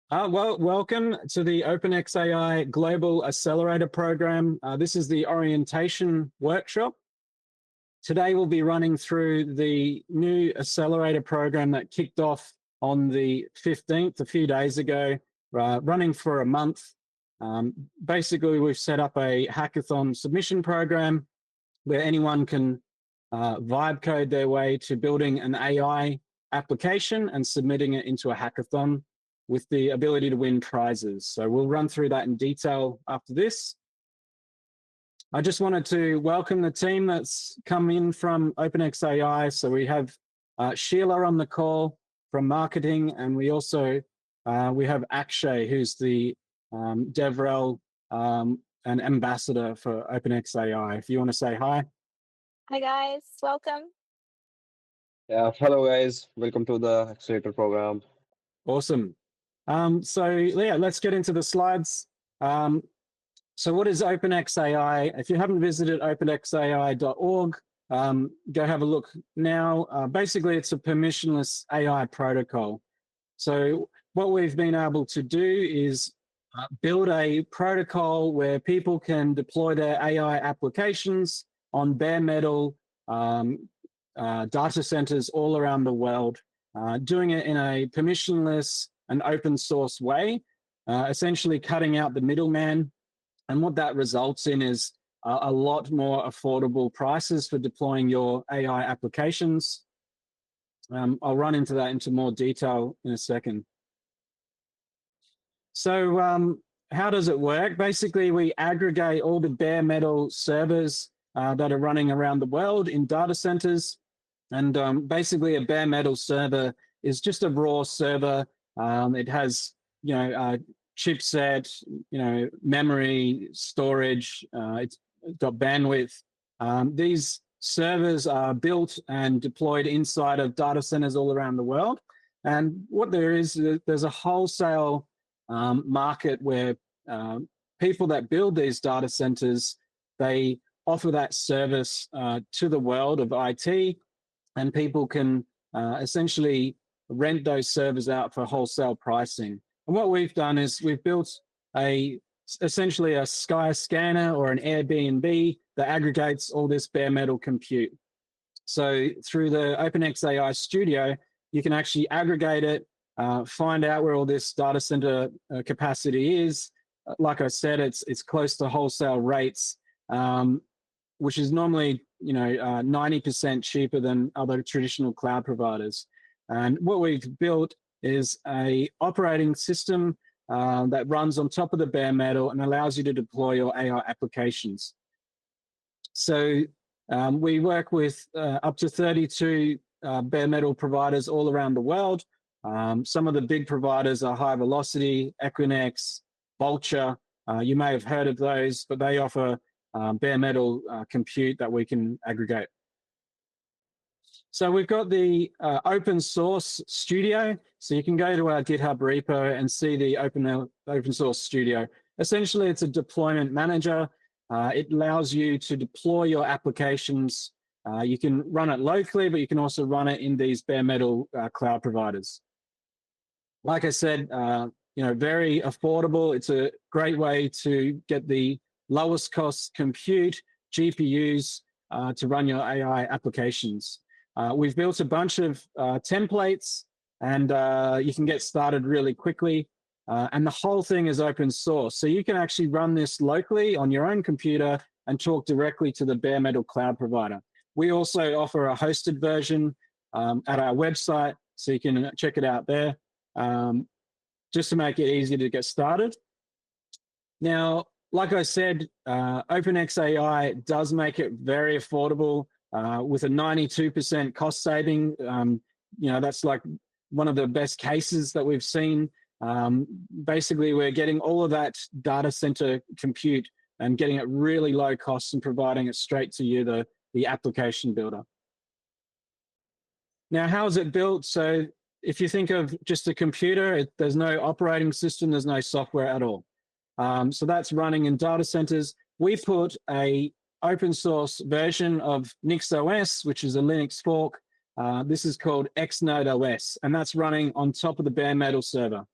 Welcome to the OpenxAI Global Accelerator Program. This is the orientation workshop. Today we'll be running through the new accelerator program that kicked off on the 15th, a few days ago, running for a month. Basically, we've set up a hackathon submission program where anyone can vibe code their way to building an AI application and submitting it into a hackathon with the ability to win prizes. So we'll run through that in detail after this. I just wanted to welcome the team that's come in from OpenxAI. So we have Sheila on the call from marketing, and we also we have Akshay, who's the DevRel and ambassador for OpenxAI. If you want to say hi. Hi guys, welcome. Yeah, hello guys, welcome to the accelerator program. Awesome. Let's get into the slides. So what is OpenxAI? If you haven't visited openxai.org, go have a look now. Basically, it's a permissionless AI protocol. So what we've been able to do is build a protocol where people can deploy their AI applications on bare metal data centers all around the world, doing it in a permissionless and open source way, essentially cutting out the middleman. And what that results in is a lot more affordable prices for deploying your AI applications. I'll run into more detail in a second. So how does it work? Basically, we aggregate all the bare metal servers that are running around the world in data centers. And basically, a bare metal server is just a raw server. It has, chipset, memory, storage. It's got bandwidth. These servers are built and deployed inside of data centers all around the world. And what there's a wholesale market where people that build these data centers, they offer that service to the world of IT, and people can essentially rent those servers out for wholesale pricing. And what we've done is we've built essentially a Skyscanner or an Airbnb that aggregates all this bare metal compute. So through the OpenxAI Studio, you can actually aggregate it, find out where all this data center capacity is. Like I said, it's close to wholesale rates, which is normally 90% cheaper than other traditional cloud providers. And what we've built is a operating system that runs on top of the bare metal and allows you to deploy your AI applications. So we work with up to 32 bare metal providers all around the world. Some of the big providers are High Velocity, Equinix, Vultr. You may have heard of those, but they offer bare metal compute that we can aggregate. So we've got the open source studio. So you can go to our GitHub repo and see the open source studio. Essentially, it's a deployment manager. It allows you to deploy your applications. You can run it locally, but you can also run it in these bare metal cloud providers. Like I said, very affordable. It's a great way to get the lowest cost compute, GPUs, to run your AI applications. We've built a bunch of templates, and you can get started really quickly. And the whole thing is open source. So you can actually run this locally on your own computer and talk directly to the bare metal cloud provider. We also offer a hosted version at our website, so you can check it out there, just to make it easy to get started. Now, like I said, OpenxAI does make it very affordable. With a 92% cost saving. That's like one of the best cases that we've seen. Basically, we're getting all of that data center compute and getting it really low cost and providing it straight to you, the application builder. Now, how is it built? So if you think of just a computer, there's no operating system, there's no software at all. So that's running in data centers. We put a open source version of NixOS, which is a Linux fork. This is called Xnode OS, and that's running on top of the bare metal server.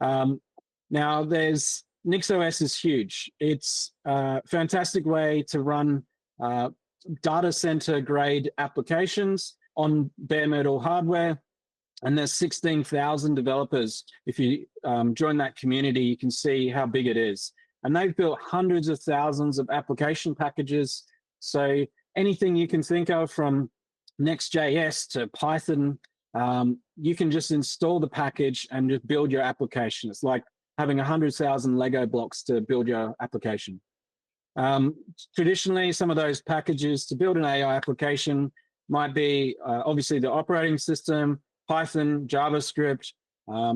Now, there's NixOS is huge. It's a fantastic way to run data center grade applications on bare metal hardware. And there's 16,000 developers. If you join that community, you can see how big it is. And they've built hundreds of thousands of application packages. So anything you can think of, from NextJS to Python, you can just install the package and just build your application. It's like having 100,000 Lego blocks to build your application. Traditionally, some of those packages to build an AI application might be obviously the operating system, Python, JavaScript.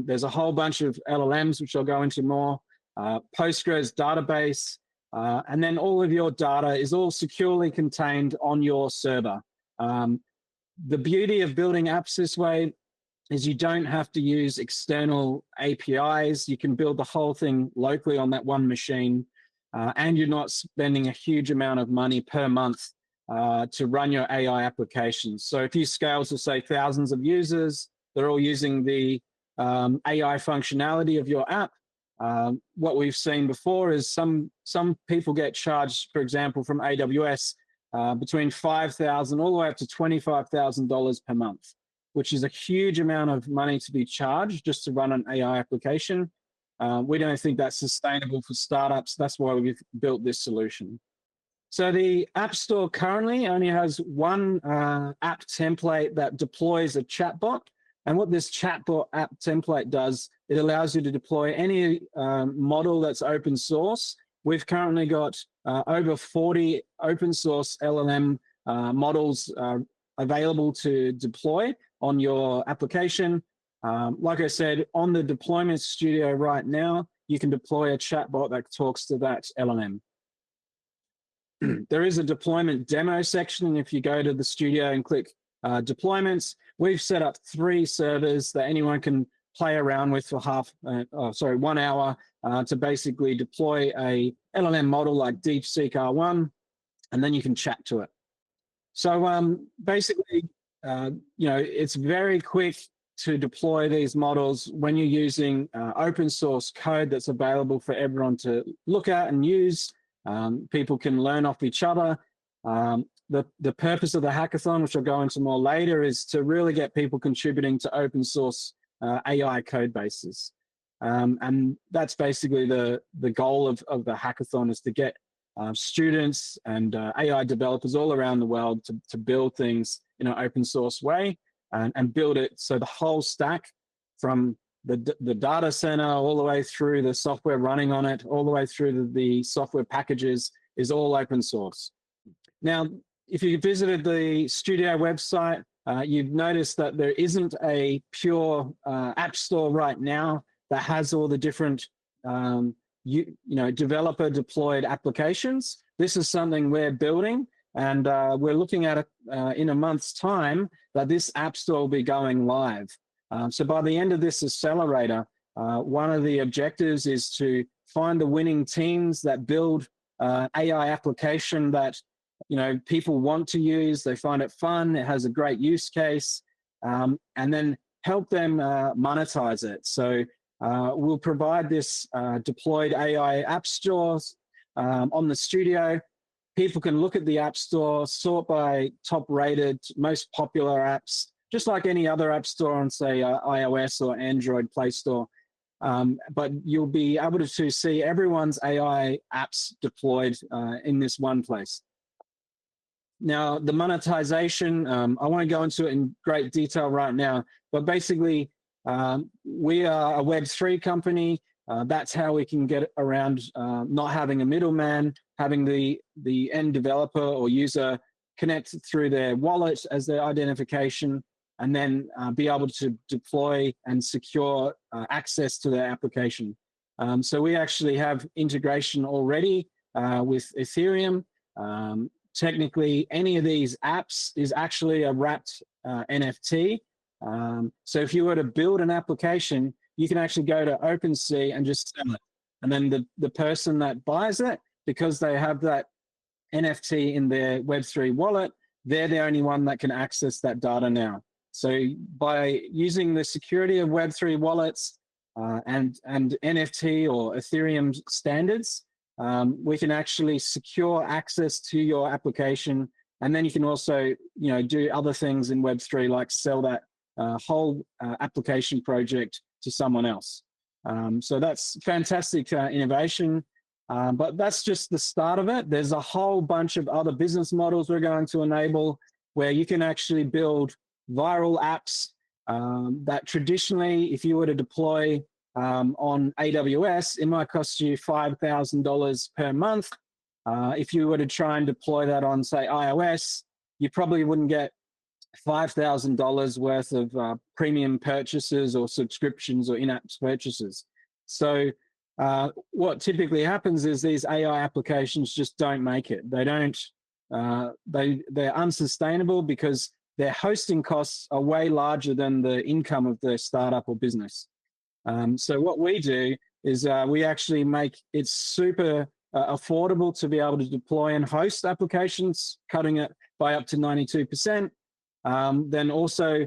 There's a whole bunch of LLMs, which I'll go into more, Postgres database, and then all of your data is all securely contained on your server. The beauty of building apps this way is you don't have to use external APIs. You can build the whole thing locally on that one machine, and you're not spending a huge amount of money per month to run your AI applications. So if you scale to, say, thousands of users, they're all using the AI functionality of your app. What we've seen before is some people get charged, for example, from AWS, between $5,000 all the way up to $25,000 per month, which is a huge amount of money to be charged just to run an AI application. We don't think that's sustainable for startups. That's why we've built this solution. So the App Store currently only has one app template that deploys a chatbot. And what this chatbot app template does, it allows you to deploy any model that's open source. We've currently got over 40 open source LLM models available to deploy on your application. Like I said, on the deployment studio right now, you can deploy a chatbot that talks to that LLM. There is a deployment demo section, and if you go to the studio and click deployments, we've set up 3 servers that anyone can play around with for 1 hour to basically deploy a LLM model like DeepSeek R1, and then you can chat to it. So basically, it's very quick to deploy these models when you're using open source code that's available for everyone to look at and use. People can learn off each other. The purpose of the hackathon, which I'll go into more later, is to really get people contributing to open source AI code bases. And that's basically the goal of the hackathon, is to get students and AI developers all around the world to build things in an open source way and build it so the whole stack, from the data center all the way through the software running on it, all the way through the software packages, is all open source. Now, if you visited the studio website, you've noticed that there isn't a pure app store right now that has all the different developer deployed applications. This is something we're building, and we're looking at it in a month's time that this app store will be going live. So by the end of this accelerator, one of the objectives is to find the winning teams that build AI application that people want to use, they find it fun, it has a great use case, and then help them monetize it. So we'll provide this deployed AI app stores on the studio. People can look at the app store, sort by top rated, most popular apps, just like any other app store on, say, iOS or Android Play Store. But you'll be able to see everyone's AI apps deployed in this one place. Now, the monetization, I won't go into it in great detail right now, but basically, we are a Web3 company. That's how we can get around not having a middleman, having the end developer or user connect through their wallet as their identification, and then be able to deploy and secure access to their application. So we actually have integration already with Ethereum. Technically, any of these apps is actually a wrapped NFT. So if you were to build an application, you can actually go to OpenxAI and just sell it. And then the person that buys it, because they have that NFT in their Web3 wallet, they're the only one that can access that data now. So by using the security of Web3 wallets, and NFT or Ethereum standards, we can actually secure access to your application, and then you can also, do other things in Web3, like sell that whole application project to someone else. So that's fantastic innovation, but that's just the start of it. There's a whole bunch of other business models we're going to enable where you can actually build viral apps that traditionally, if you were to deploy on AWS, it might cost you $5,000 per month. If you were to try and deploy that on, say, iOS, you probably wouldn't get $5,000 worth of premium purchases or subscriptions or in-app purchases. So what typically happens is these AI applications just don't make it. They don't. They're unsustainable because their hosting costs are way larger than the income of the startup or business. So what we do is we actually make it super affordable to be able to deploy and host applications, cutting it by up to 92%. Then also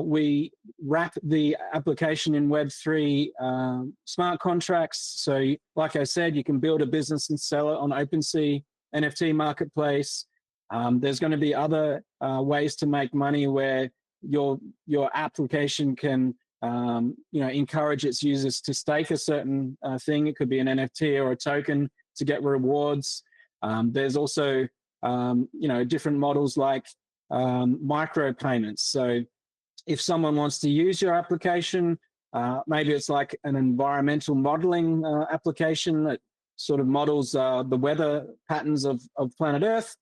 we wrap the application in Web3 smart contracts. So like I said, you can build a business and sell it on OpenxAI NFT marketplace. There's going to be other ways to make money where your application can encourage its users to stake a certain thing. It could be an NFT or a token to get rewards. There's also different models like micro payments. So if someone wants to use your application, maybe it's like an environmental modeling application that sort of models the weather patterns of planet Earth.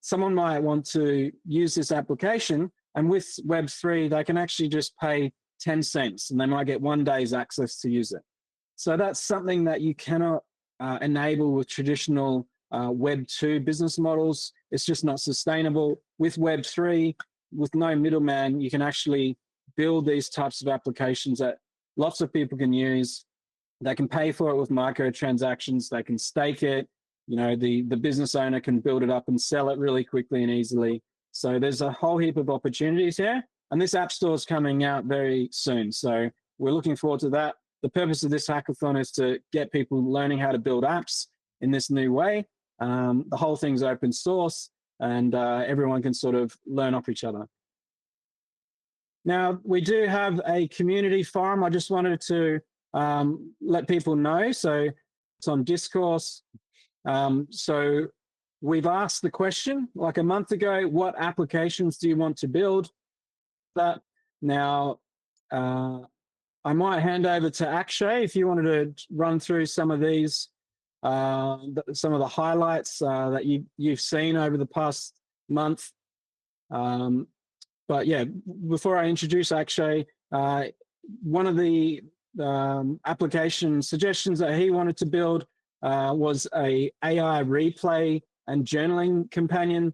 Someone might want to use this application, and with Web3, they can actually just pay 10 cents and they might get 1 day's access to use it. So that's something that you cannot enable with traditional Web2 business models. It's just not sustainable. With Web3, with no middleman, you can actually build these types of applications that lots of people can use. They can pay for it with microtransactions. They can stake it. The business owner can build it up and sell it really quickly and easily. So there's a whole heap of opportunities here. And this app store is coming out very soon. So we're looking forward to that. The purpose of this hackathon is to get people learning how to build apps in this new way. The whole thing's open source, and everyone can sort of learn off each other. Now, we do have a community forum. I just wanted to let people know. So it's on Discourse. So we've asked the question like a month ago, what applications do you want to build? That now, I might hand over to Akshay if you wanted to run through some of these, some of the highlights that you've seen over the past month. But yeah, before I introduce Akshay, one of the application suggestions that he wanted to build was a AI replay and journaling companion.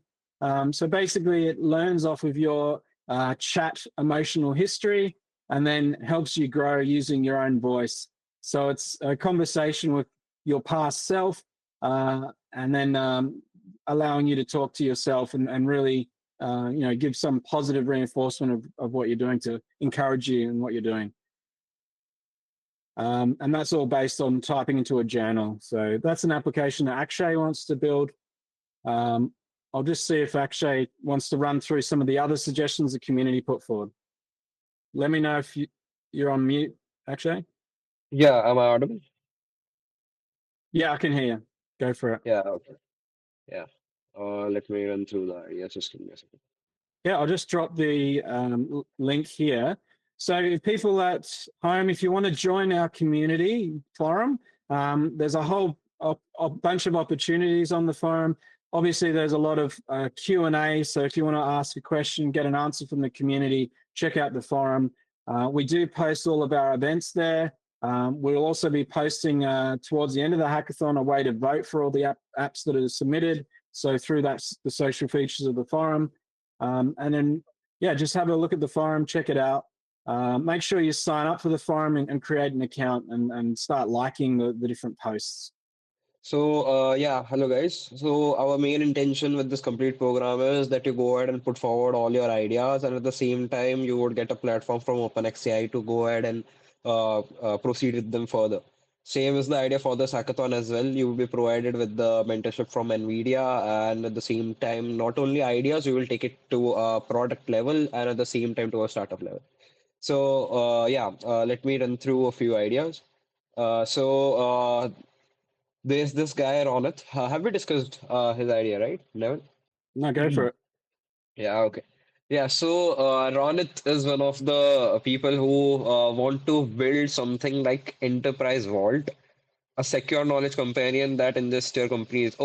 So basically it learns off of your chat emotional history and then helps you grow using your own voice. So it's a conversation with your past self and then allowing you to talk to yourself and really give some positive reinforcement of what you're doing to encourage you in what you're doing. And that's all based on typing into a journal. So that's an application that Akshay wants to build. I'll just see if Akshay wants to run through some of the other suggestions the community put forward. Let me know if you're on mute, Akshay. Yeah, am I audible? Yeah, I can hear you. Go for it. Yeah, okay. Yeah. Let me run through the ideas. Just give me a second. Yeah, I'll just drop the link here. So if people at home, if you want to join our community forum, there's a whole a bunch of opportunities on the forum. Obviously, there's a lot of Q&A. So if you want to ask a question, get an answer from the community, check out the forum. We do post all of our events there. We'll also be posting towards the end of the hackathon a way to vote for all the apps that are submitted. So through that, the social features of the forum. And then, yeah, just have a look at the forum, check it out. Make sure you sign up for the forum and create an account and start liking the different posts. So, yeah, hello guys. So, our main intention with this complete program is that you go ahead and put forward all your ideas, and at the same time, you would get a platform from OpenxAI to go ahead and proceed with them further. Same is the idea for this hackathon as well. You will be provided with the mentorship from NVIDIA, and at the same time, not only ideas, you will take it to a product level and at the same time to a startup level. So, let me run through a few ideas. There's this guy, Ronit. Have we discussed his idea, right? Never? No, go for it. Yeah, okay. Yeah, so Ronit is one of the people who want to build something like Enterprise Vault, a secure knowledge companion that ingests your company's.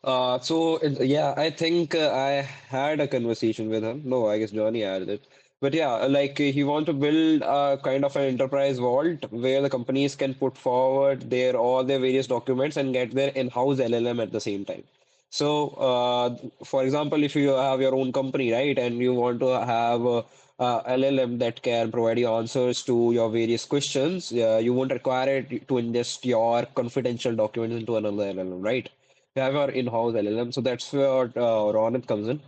I think I had a conversation with him. No, I guess Johnny had it. But yeah, he want to build a kind of an enterprise vault where the companies can put forward all their various documents and get their in-house LLM at the same time. So, for example, if you have your own company, right, and you want to have a LLM that can provide you answers to your various questions, you won't require it to ingest your confidential documents into another LLM, right? You have your in-house LLM, so that's where Ronit comes in,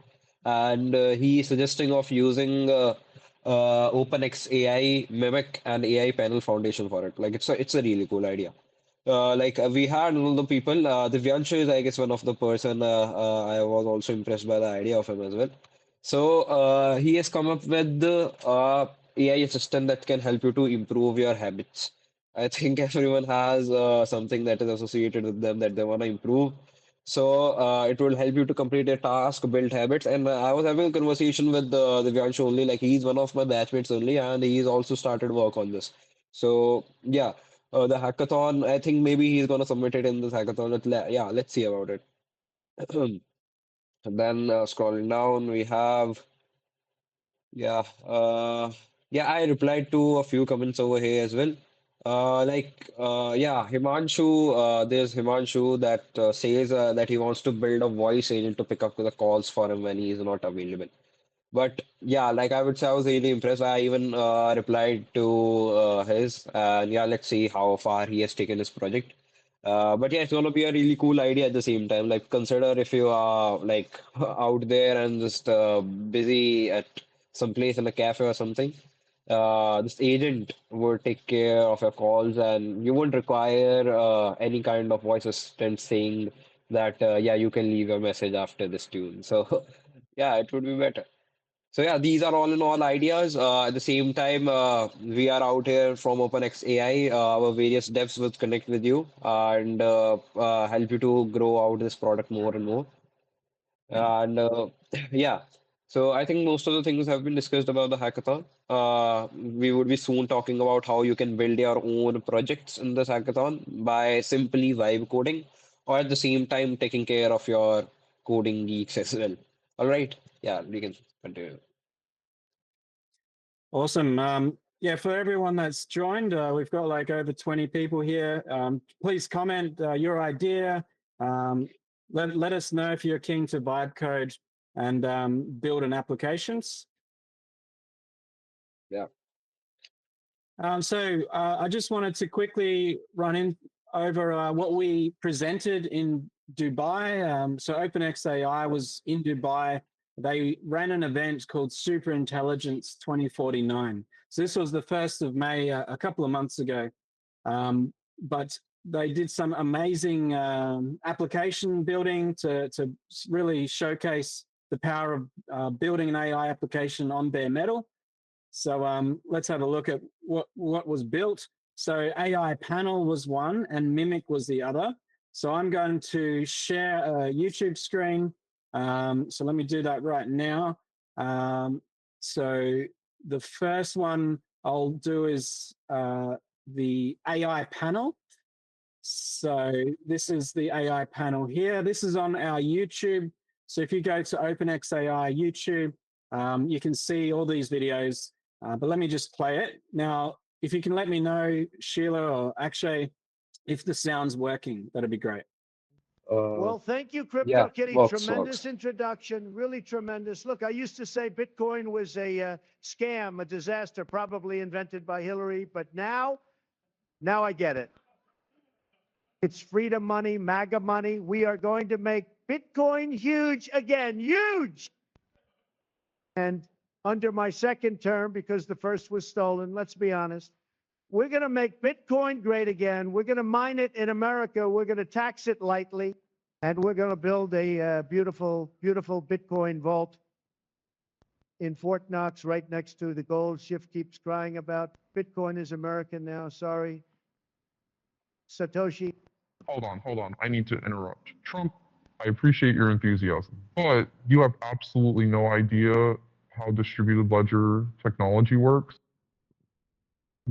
and he is suggesting of using OpenxAI Mimic and AI Panel Foundation for it. Like it's a really cool idea. We had one of the people, Divyanshu is I guess one of the person I was also impressed by the idea of him as well. So he has come up with the AI assistant that can help you to improve your habits. I think everyone has something that is associated with them that they want to improve. So it will help you to complete a task, build habits. And I was having a conversation with Divyanshu only, like he's one of my batchmates only, and he's also started work on this. So yeah, the hackathon. I think maybe he's gonna submit it in this hackathon. Let's see about it. And then scrolling down, we have yeah, I replied to a few comments over here as well. Himanshu. There's Himanshu that says that he wants to build a voice agent to pick up the calls for him when he is not available. But yeah, like I would say, I was really impressed. I even replied to his, and yeah, let's see how far he has taken his project. But yeah, it's gonna be a really cool idea at the same time. Like, consider if you are like out there and just busy at some place in a cafe or something. This agent would take care of your calls, and you won't require any kind of voice assistant saying that, you can leave your message after this tune. So, yeah, it would be better. So yeah, these are all in all ideas. At the same time, we are out here from OpenxAI. Our various devs will connect with you and help you to grow out this product more and more. And yeah, so I think most of the things have been discussed about the hackathon. We would be soon talking about how you can build your own projects in this hackathon by simply vibe coding, or at the same time taking care of your coding geeks as well. All right, yeah, we can continue. Awesome. Yeah, for everyone that's joined, we've got like over 20 people here. Please comment your idea. Let us know if you're keen to vibe code and build an applications. Yeah. I just wanted to quickly run in over what we presented in Dubai. So OpenxAI was in Dubai. They ran an event called Super Intelligence 2049. So this was the 1st of May, a couple of months ago. But they did some amazing application building to really showcase the power of building an AI application on bare metal. So let's have a look at what was built. So AI panel was one and Mimic was the other. So I'm going to share a YouTube screen. So let me do that right now. So the first one I'll do is the AI panel. So this is the AI panel here. This is on our YouTube. So if you go to OpenxAI YouTube, you can see all these videos. But let me just play it. Now, if you can let me know, Sheila or Akshay, if the sound's working, that'd be great. Well, thank you, CryptoKitty. Tremendous introduction, really tremendous. Look, I used to say Bitcoin was a scam, a disaster, probably invented by Hillary, but now I get it. It's freedom money, MAGA money. We are going to make Bitcoin huge again, huge. And under my second term, because the first was stolen, let's be honest, We're going to make Bitcoin great again. We're going to mine it in America. We're going to tax it lightly. And we're going to build a beautiful, beautiful Bitcoin vault in Fort Knox, right next to the gold Schiff keeps crying about. Bitcoin is American now. Sorry. Satoshi. Hold on. I need to interrupt. Trump, I appreciate your enthusiasm, but you have absolutely no idea how distributed ledger technology works.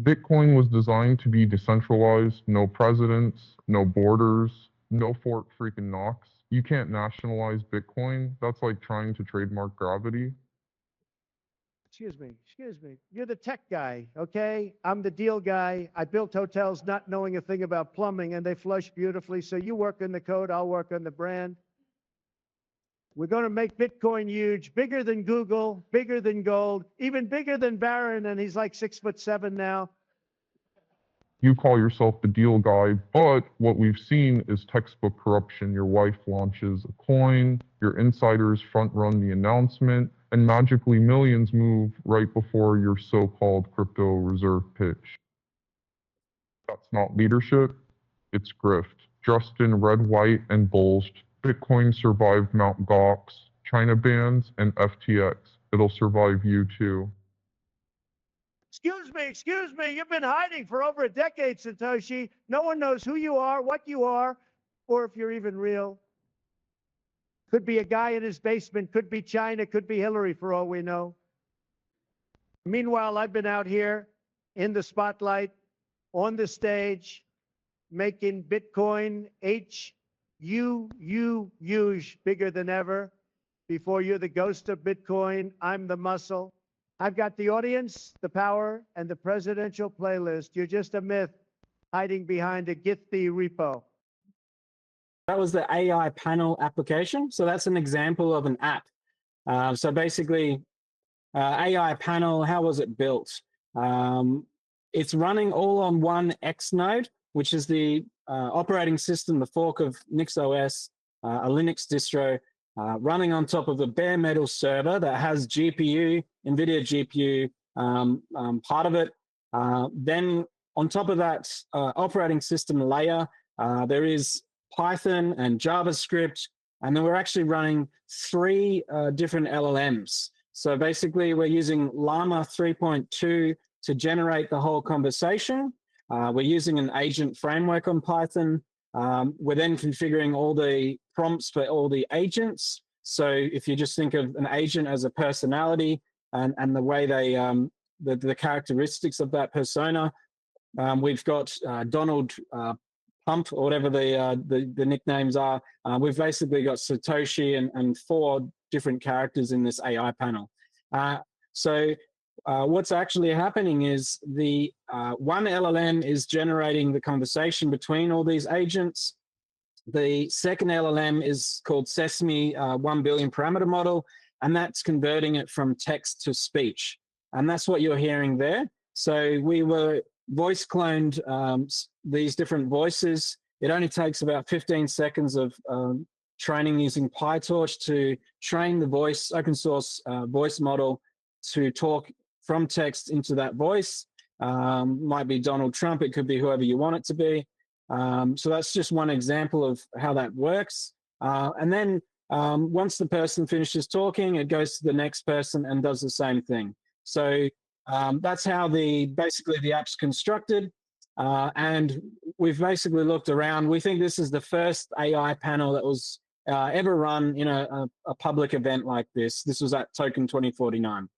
Bitcoin was designed to be decentralized, no presidents, no borders, no Fort freaking Knox. You can't nationalize Bitcoin. That's like trying to trademark gravity. Excuse me. You're the tech guy, okay? I'm the deal guy. I built hotels not knowing a thing about plumbing, and they flush beautifully. So you work on the code, I'll work on the brand. We're going to make Bitcoin huge, bigger than Google, bigger than gold, even bigger than Barron, and he's like 6'7" now. You call yourself the deal guy, but what we've seen is textbook corruption. Your wife launches a coin, your insiders front run the announcement, and magically millions move right before your so-called crypto reserve pitch. That's not leadership, it's grift. Dressed in red, white, and bulged, Bitcoin survived Mt. Gox, China bans, and FTX. It'll survive you too. Excuse me. You've been hiding for over a decade, Satoshi. No one knows who you are, what you are, or if you're even real. Could be a guy in his basement, could be China, could be Hillary, for all we know. Meanwhile, I've been out here in the spotlight, on the stage, making Bitcoin huge, bigger than ever. Before you're the ghost of Bitcoin, I'm the muscle. I've got the audience, the power, and the presidential playlist. You're just a myth hiding behind a Githy repo. That was the AI panel application. So that's an example of an app. So basically, AI panel, how was it built? It's running all on one Xnode, which is the operating system, the fork of NixOS, a Linux distro, running on top of a bare metal server that has GPU, NVIDIA GPU, part of it. Then on top of that operating system layer, there is Python and JavaScript, and then we're actually running 3 different LLMs. So basically, we're using Llama 3.2 to generate the whole conversation. We're using an agent framework on Python. We're then configuring all the prompts for all the agents. So if you just think of an agent as a personality and the way they, the characteristics of that persona, we've got Donald Pump, or whatever the nicknames are. We've basically got Satoshi and 4 different characters in this AI panel. So what's actually happening is the one LLM is generating the conversation between all these agents. The second LLM is called Sesame 1 billion parameter model, and that's converting it from text to speech. And that's what you're hearing there. So we were voice cloned these different voices. It only takes about 15 seconds of training using PyTorch to train the voice, open source voice model to talk from text into that voice. Might be Donald Trump, it could be whoever you want it to be. So that's just one example of how that works. And then once the person finishes talking, it goes to the next person and does the same thing. So that's how basically the app's constructed. And we've basically looked around. We think this is the first AI panel that was ever run in a public event like this. This was at Token 2049.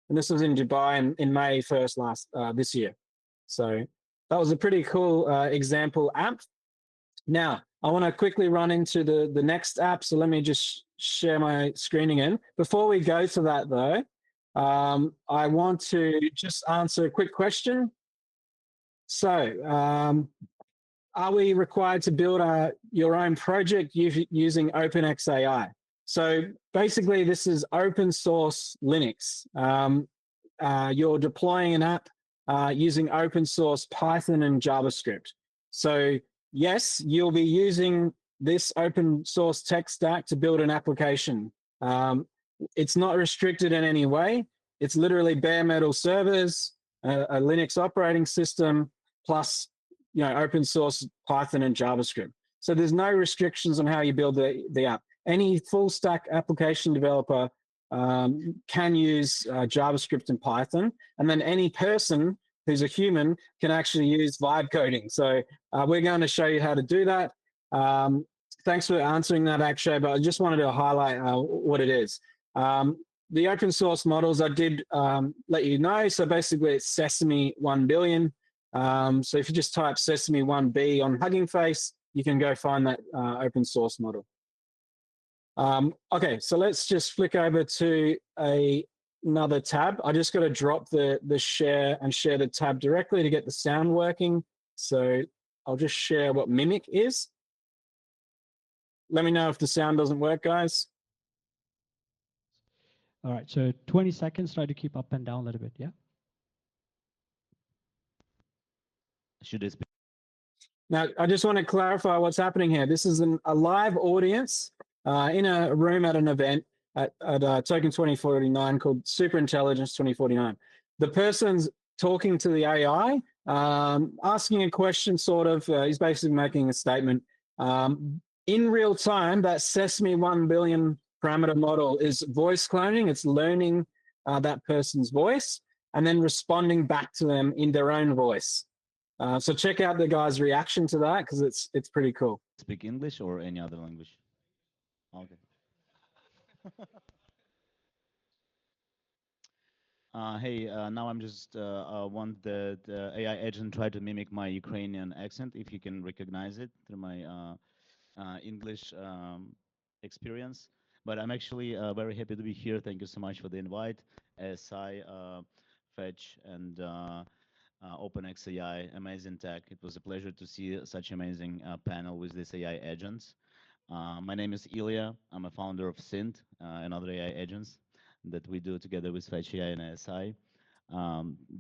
And this was in Dubai in May 1st this year. So that was a pretty cool example app. Now, I want to quickly run into the next app. So let me just share my screen again. Before we go to that, though, I want to just answer a quick question. So, are we required to build your own project using OpenxAI? So basically, this is open source Linux. You're deploying an app using open source Python and JavaScript. So yes, you'll be using this open source tech stack to build an application. It's not restricted in any way. It's literally bare metal servers, a Linux operating system, plus open source Python and JavaScript. So there's no restrictions on how you build the app. Any full stack application developer can use JavaScript and Python, and then any person who's a human can actually use vibe coding. So we're going to show you how to do that. Thanks for answering that, Akshay, but I just wanted to highlight what it is. The open source models I did let you know. So basically it's Sesame 1 billion. So if you just type Sesame 1B on Hugging Face, you can go find that open source model. Okay, so let's just flick over to another tab. I just got to drop the share and share the tab directly to get the sound working. So I'll just share what Mimic is. Let me know if the sound doesn't work, guys. All right, so 20 seconds, try to keep up and down a little bit, yeah? Should this be? Now, I just want to clarify what's happening here. This is a live audience in a room at an event at Token 2049 called Superintelligence 2049. The person's talking to the AI, asking a question, sort of. He's basically making a statement. In real time, that Sesame 1 billion parameter model is voice cloning. It's learning that person's voice and then responding back to them in their own voice. So check out the guy's reaction to that because it's pretty cool. Speak English or any other language? Okay. Hey, now I'm just want the AI agent try to mimic my Ukrainian accent, if you can recognize it through my English experience. But I'm actually very happy to be here. Thank you so much for the invite. ASI, Fetch, and OpenxAI, amazing tech. It was a pleasure to see such amazing panel with these AI agents. My name is Ilya. I'm a founder of Synth and other AI agents that we do together with Fetch AI and ASI.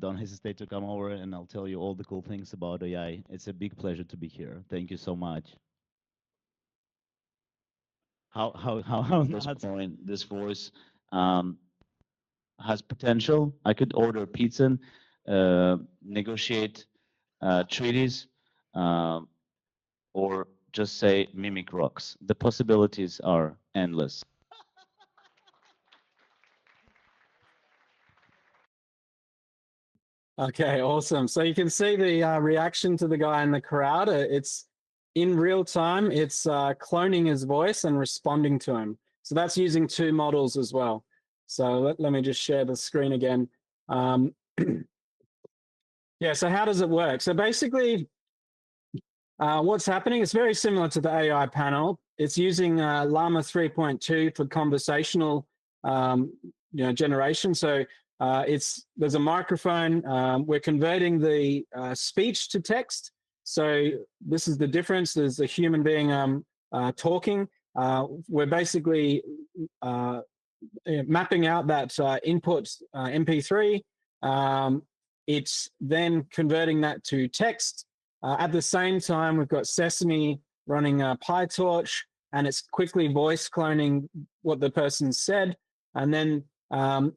Don't hesitate to come over and I'll tell you all the cool things about AI. It's a big pleasure to be here. Thank you so much. How this voice has potential. I could order pizza, negotiate treaties, or just say mimic rocks. The possibilities are endless. Okay, awesome. So you can see the reaction to the guy in the crowd. It's in real time. It's cloning his voice and responding to him. So that's using 2 models as well. So let me just share the screen again. Yeah, so how does it work? So basically, what's happening is very similar to the AI panel. It's using Llama 3.2 for conversational generation. So there's a microphone. We're converting the speech to text. So this is the difference. There's a human being talking. We're basically mapping out that input MP3. It's then converting that to text. At the same time, we've got Sesame running PyTorch, and it's quickly voice cloning what the person said. And then at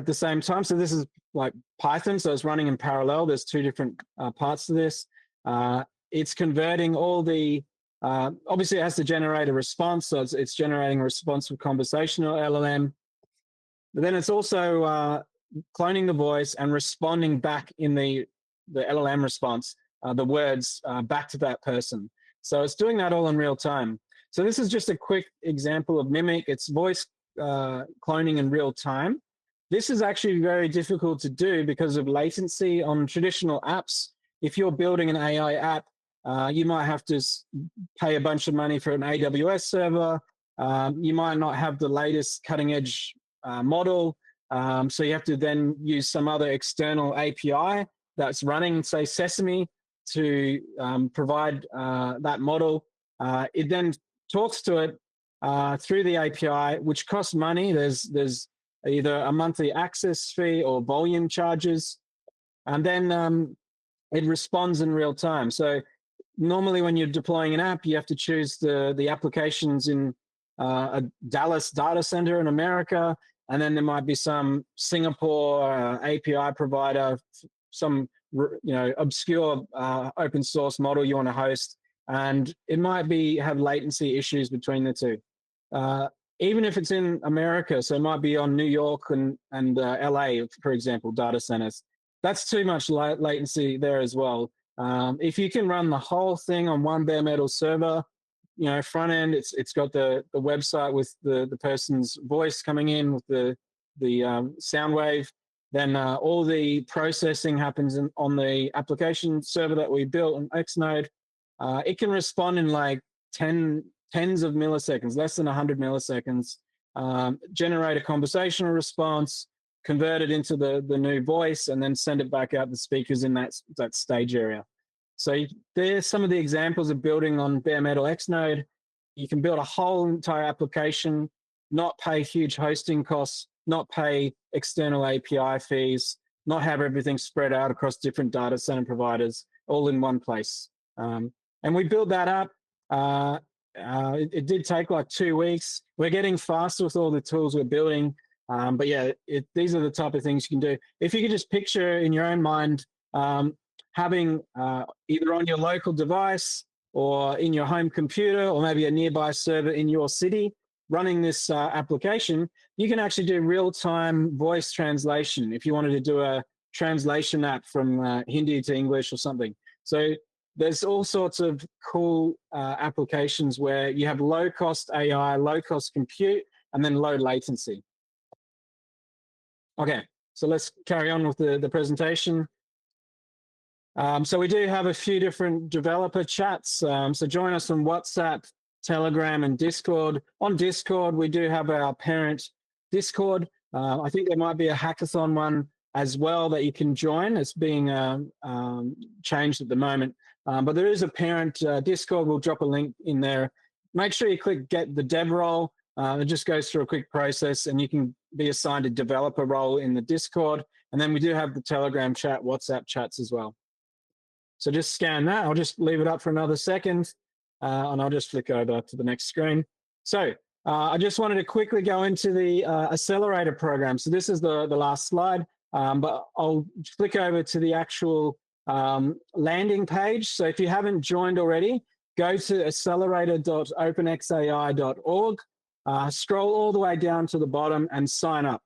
the same time, so this is like Python, so it's running in parallel. There's 2 different parts to this. It's converting all the, obviously it has to generate a response, so it's generating a response with conversational LLM. But then it's also cloning the voice and responding back in the LLM response, the words back to that person. So it's doing that all in real time. So this is just a quick example of Mimic. It's voice cloning in real time. This is actually very difficult to do because of latency on traditional apps. If you're building an AI app, you might have to pay a bunch of money for an AWS server. You might not have the latest cutting edge model. So you have to then use some other external API that's running, say, Sesame to provide that model. It then talks to it through the API, which costs money. There's either a monthly access fee or volume charges. And then it responds in real time. So normally when you're deploying an app, you have to choose the applications in a Dallas data center in America. and then there might be some Singapore API provider, some obscure open source model you want to host, and it might have latency issues between the two. Even if it's in America, so it might be on New York and LA, for example, data centers. That's too much latency there as well. If you can run the whole thing on one bare metal server, front end, it's got the website with the person's voice coming in with the sound wave. Then all the processing happens on the application server that we built on Xnode. It can respond in like tens of milliseconds, less than 100 milliseconds, generate a conversational response, convert it into the new voice, and then send it back out the speakers in that stage area. So there's some of the examples of building on bare metal Xnode. You can build a whole entire application, not pay huge hosting costs, not pay external API fees, not have everything spread out across different data center providers, all in one place. And we built that up. It did take like 2 weeks. We're getting faster with all the tools we're building. But yeah, these are the type of things you can do. If you could just picture in your own mind, having either on your local device or in your home computer or maybe a nearby server in your city running this application, you can actually do real-time voice translation if you wanted to do a translation app from Hindi to English or something. So there's all sorts of cool applications where you have low-cost AI, low-cost compute, and then low latency. Okay, so let's carry on with the presentation. So we do have a few different developer chats. So join us on WhatsApp, Telegram, and Discord. On Discord, we do have our parent Discord. I think there might be a hackathon one as well that you can join. It's being changed at the moment. But there is a parent Discord. We'll drop a link in there. Make sure you click get the dev role. It just goes through a quick process, and you can be assigned a developer role in the Discord. And then we do have the Telegram chat, WhatsApp chats as well. So just scan that. I'll just leave it up for another second, and I'll just flick over to the next screen. So I just wanted to quickly go into the accelerator program. So this is the last slide, but I'll flick over to the actual landing page. So if you haven't joined already, go to accelerator.openxai.org, scroll all the way down to the bottom and sign up.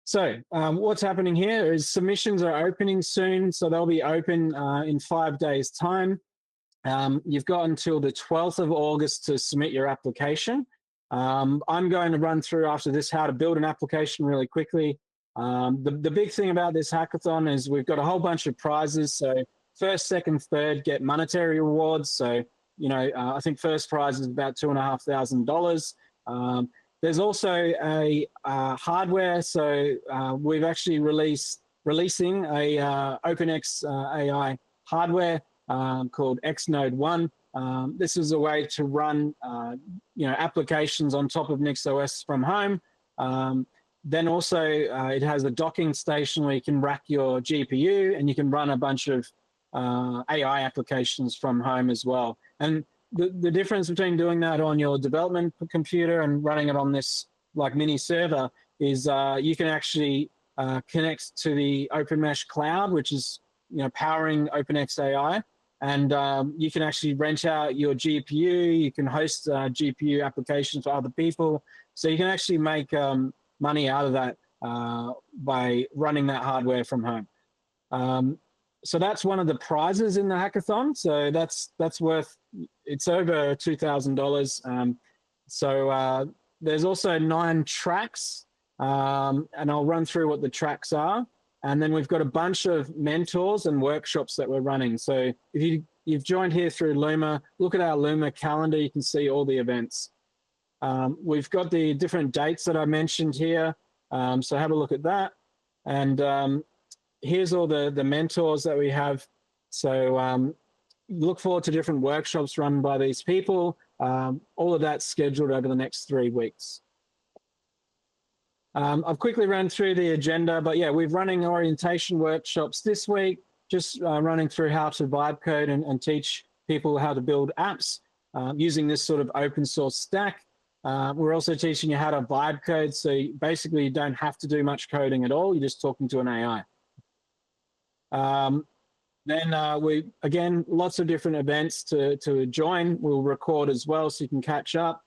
So what's happening here is submissions are opening soon. So they'll be open in 5 days' time. You've got until the 12th of August to submit your application. I'm going to run through after this how to build an application really quickly. The big thing about this hackathon is we've got a whole bunch of prizes. So first, second, third get monetary rewards. So, I think first prize is about $2,500. There's also a hardware. So we've actually releasing a OpenxAI hardware called Xnode One. This is a way to run applications on top of NixOS from home. Then also it has a docking station where you can rack your GPU and you can run a bunch of AI applications from home as well. And the difference between doing that on your development computer and running it on this like mini server is you can actually connect to the OpenMesh cloud, which is powering OpenxAI, and you can actually rent out your GPU. You can host GPU applications for other people, so you can actually make money out of that by running that hardware from home. So that's one of the prizes in the hackathon. So that's worth, it's over $2,000. So there's also 9 tracks, and I'll run through what the tracks are. And then we've got a bunch of mentors and workshops that we're running. So if you've joined here through Luma, look at our Luma calendar, you can see all the events. We've got the different dates that I mentioned here. So have a look at that. And here's all the mentors that we have. So look forward to different workshops run by these people. All of that's scheduled over the next 3 weeks. I've quickly run through the agenda, but yeah, we're running orientation workshops this week, just running through how to vibe code and teach people how to build apps using this sort of open source stack. We're also teaching you how to vibe code. So basically, you don't have to do much coding at all. You're just talking to an AI. Then we, again, lots of different events to join. We'll record as well so you can catch up.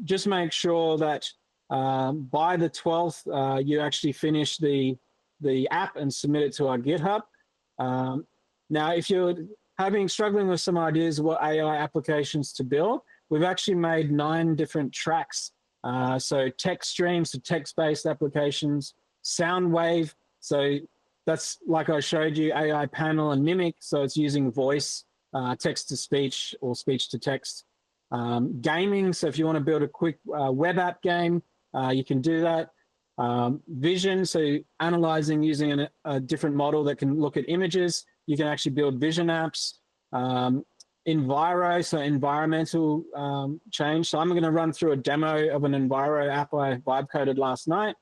Just make sure that by the 12th, you actually finish the app and submit it to our GitHub. Now, if you're struggling with some ideas of what AI applications to build, we've actually made 9 different tracks. So text streams, so text-based applications, sound wave. So that's, like I showed you, AI panel and mimic. So it's using voice, text to speech or speech to text. Gaming. So if you want to build a quick web app game, you can do that. Vision. So analyzing using a different model that can look at images. You can actually build vision apps. Enviro, so environmental change. So I'm going to run through a demo of an Enviro app I vibe coded last night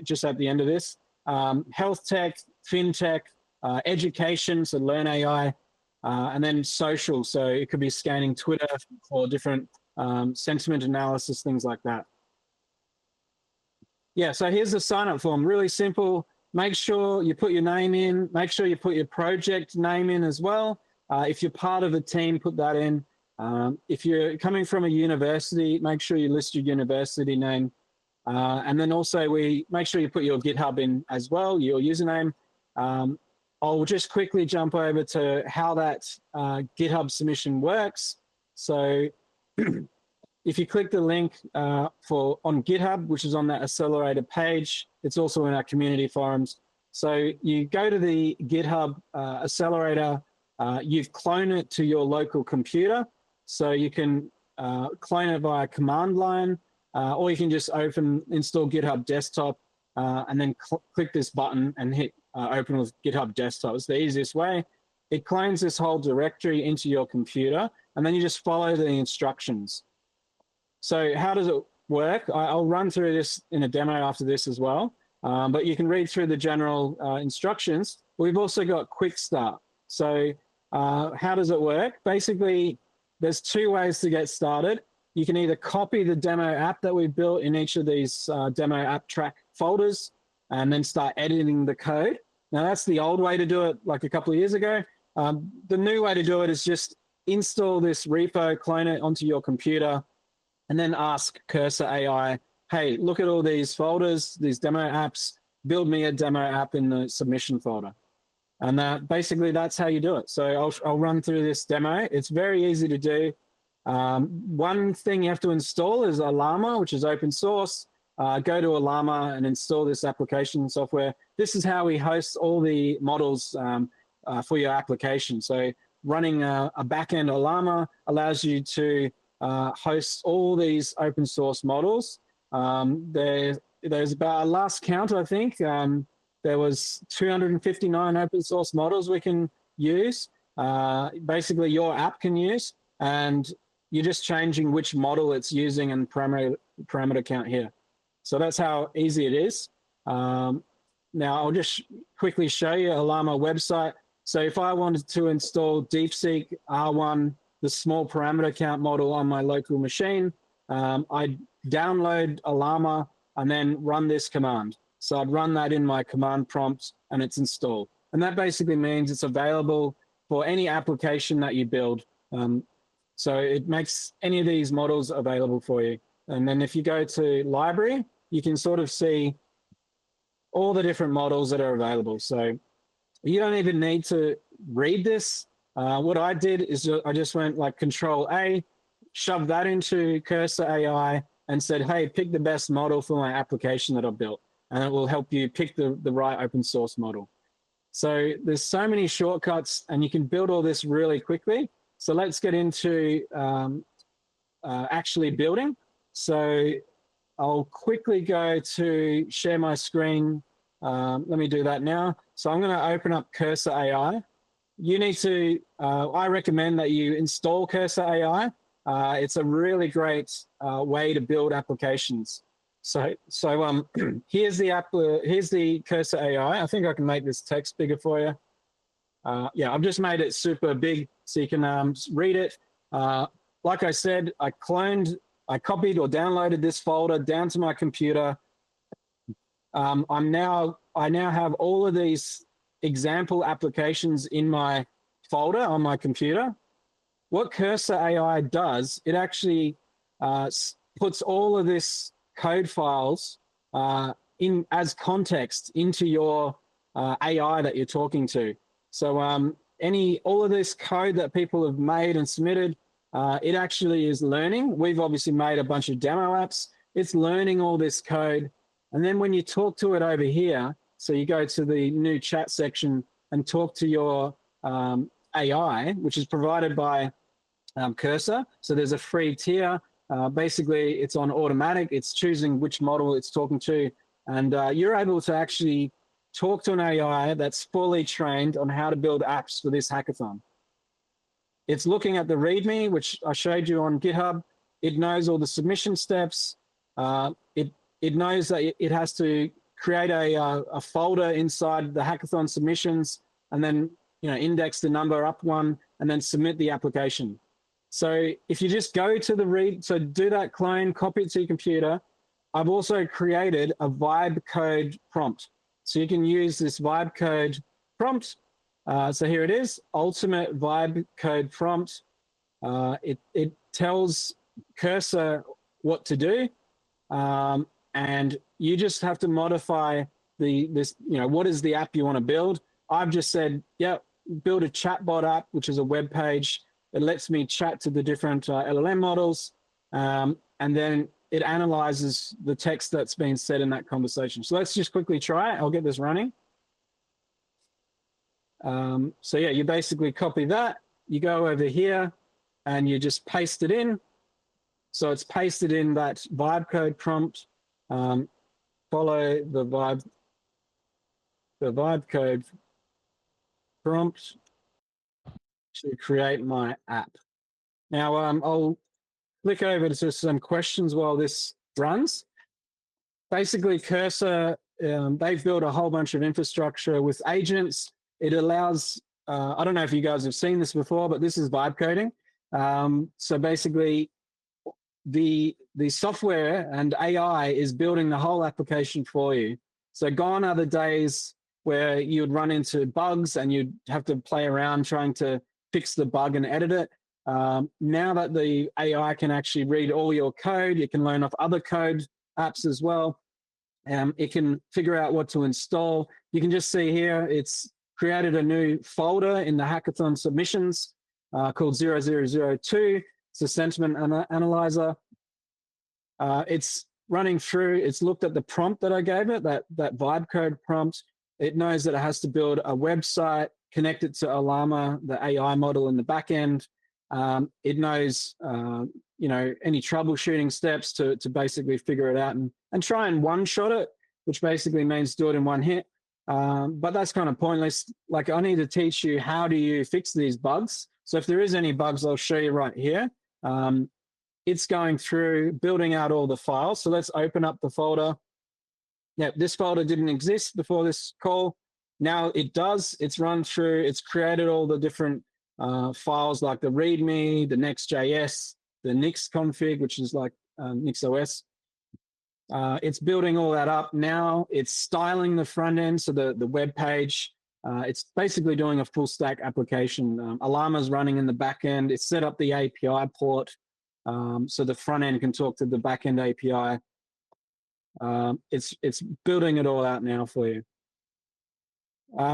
just at the end of this. Health tech, fintech, education, so learn AI, and then social. So it could be scanning Twitter for different sentiment analysis, things like that. Yeah, so here's the sign-up form. Really simple. Make sure you put your name in. Make sure you put your project name in as well. If you're part of a team, put that in. If you're coming from a university, make sure you list your university name. And then also make sure you put your GitHub in as well, your username. I'll just quickly jump over to how that GitHub submission works. So if you click the link on GitHub, which is on that accelerator page, it's also in our community forums. So you go to the GitHub accelerator, you've cloned it to your local computer. So you can clone it via command line, or you can just install GitHub Desktop, and then click this button and hit open with GitHub Desktop. It's the easiest way. It clones this whole directory into your computer, and then you just follow the instructions. So how does it work? I'll run through this in a demo after this as well, but you can read through the general instructions. We've also got Quick Start. So how does it work? Basically, there's 2 ways to get started. You can either copy the demo app that we built in each of these demo app track folders and then start editing the code. Now, that's the old way to do it, like a couple of years ago. The new way to do it is just install this repo, clone it onto your computer, and then ask Cursor AI, hey, look at all these folders, these demo apps, build me a demo app in the submission folder. And basically, that's how you do it. So I'll run through this demo. It's very easy to do. One thing you have to install is Llama, which is open source. Go to Llama and install this application software. This is how we host all the models for your application. So running a backend Llama allows you to host all these open source models. There's about, last count, I think, there was 259 open source models we can use. Basically, your app can use, and you're just changing which model it's using and parameter count here. So that's how easy it is. Now, I'll just quickly show you a Llama website. So if I wanted to install DeepSeek R1, the small parameter count model on my local machine, I'd download a Llama and then run this command. So I'd run that in my command prompt and it's installed. And that basically means it's available for any application that you build. So it makes any of these models available for you. And then if you go to library, you can sort of see all the different models that are available. So you don't even need to read this. What I did is I just went like Control A, shoved that into Cursor AI and said, hey, pick the best model for my application that I've built. And it will help you pick the right open source model. So there's so many shortcuts and you can build all this really quickly. So let's get into actually building. So I'll quickly go to share my screen. Let me do that now. So I'm going to open up Cursor AI. You need to, I recommend that you install Cursor AI. It's a really great way to build applications. So here's the app. Here's the Cursor AI. I think I can make this text bigger for you. Yeah, I've just made it super big so you can read it. Like I said, I cloned I copied or downloaded this folder down to my computer. I now have all of these example applications in my folder on my computer. What Cursor AI does, it actually puts all of this code files in as context into your AI that you're talking to. So all of this code that people have made and submitted, it actually is learning. We've obviously made a bunch of demo apps. It's learning all this code. And then when you talk to it over here, so you go to the new chat section and talk to your AI, which is provided by Cursor. So there's a free tier. Basically, it's on automatic. It's choosing which model it's talking to. And you're able to actually talk to an AI that's fully trained on how to build apps for this hackathon. It's looking at the README, which I showed you on GitHub. It knows all the submission steps. It knows that it has to create a folder inside the hackathon submissions, and then index the number up one, and then submit the application. So if you just go to the read, so do that clone, copy it to your computer. I've also created a vibe code prompt. So you can use this vibe code prompt. So here it is, ultimate vibe code prompt. It tells Cursor what to do. And you just have to modify what is the app you want to build. I've just said, yeah, build a chatbot app, which is a web page. It lets me chat to the different LLM models. And then it analyzes the text that's been said in that conversation. So let's just quickly try it. I'll get this running. So yeah, you basically copy that. You go over here and you just paste it in. So it's pasted in that vibe code prompt. Follow the vibe code prompt to create my app. Now I'll click over to some questions while this runs. Basically, Cursor, they've built a whole bunch of infrastructure with agents. It allows, I don't know if you guys have seen this before, but this is vibe coding. So basically, the software and AI is building the whole application for you. So gone are the days where you'd run into bugs and you'd have to play around trying to fix the bug and edit it. Now that the AI can actually read all your code, it can learn off other code apps as well. It can figure out what to install. You can just see here, it's created a new folder in the hackathon submissions called 0002. It's a sentiment analyzer. It's running through, it's looked at the prompt that I gave it, that vibe code prompt. It knows that it has to build a website, connect it to Llama, the AI model in the back end. It knows, any troubleshooting steps to basically figure it out and try and one-shot it, which basically means do it in one hit. But that's kind of pointless. Like, I need to teach you how do you fix these bugs. So if there is any bugs, I'll show you right here. It's going through, building out all the files. So let's open up the folder. Yeah, this folder didn't exist before this call. Now it does. It's run through, it's created all the different files like the README, the NextJS, the Nix config, which is like NixOS. It's building all that up now. It's styling the front end, so the web page. It's basically doing a full stack application. Llama's running in the back end. It's set up the API port, so the front end can talk to the back end API. It's building it all out now for you.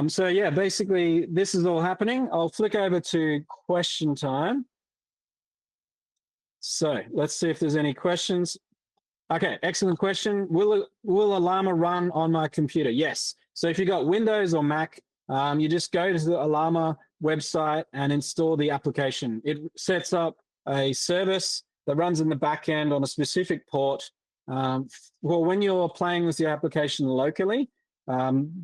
So yeah, basically this is all happening. I'll flick over to question time. So let's see if there's any questions. Okay, excellent question. Will a Llama run on my computer? Yes. So if you've got Windows or Mac, you just go to the Llama website and install the application. It sets up a service that runs in the back end on a specific port. Well, when you're playing with your application locally,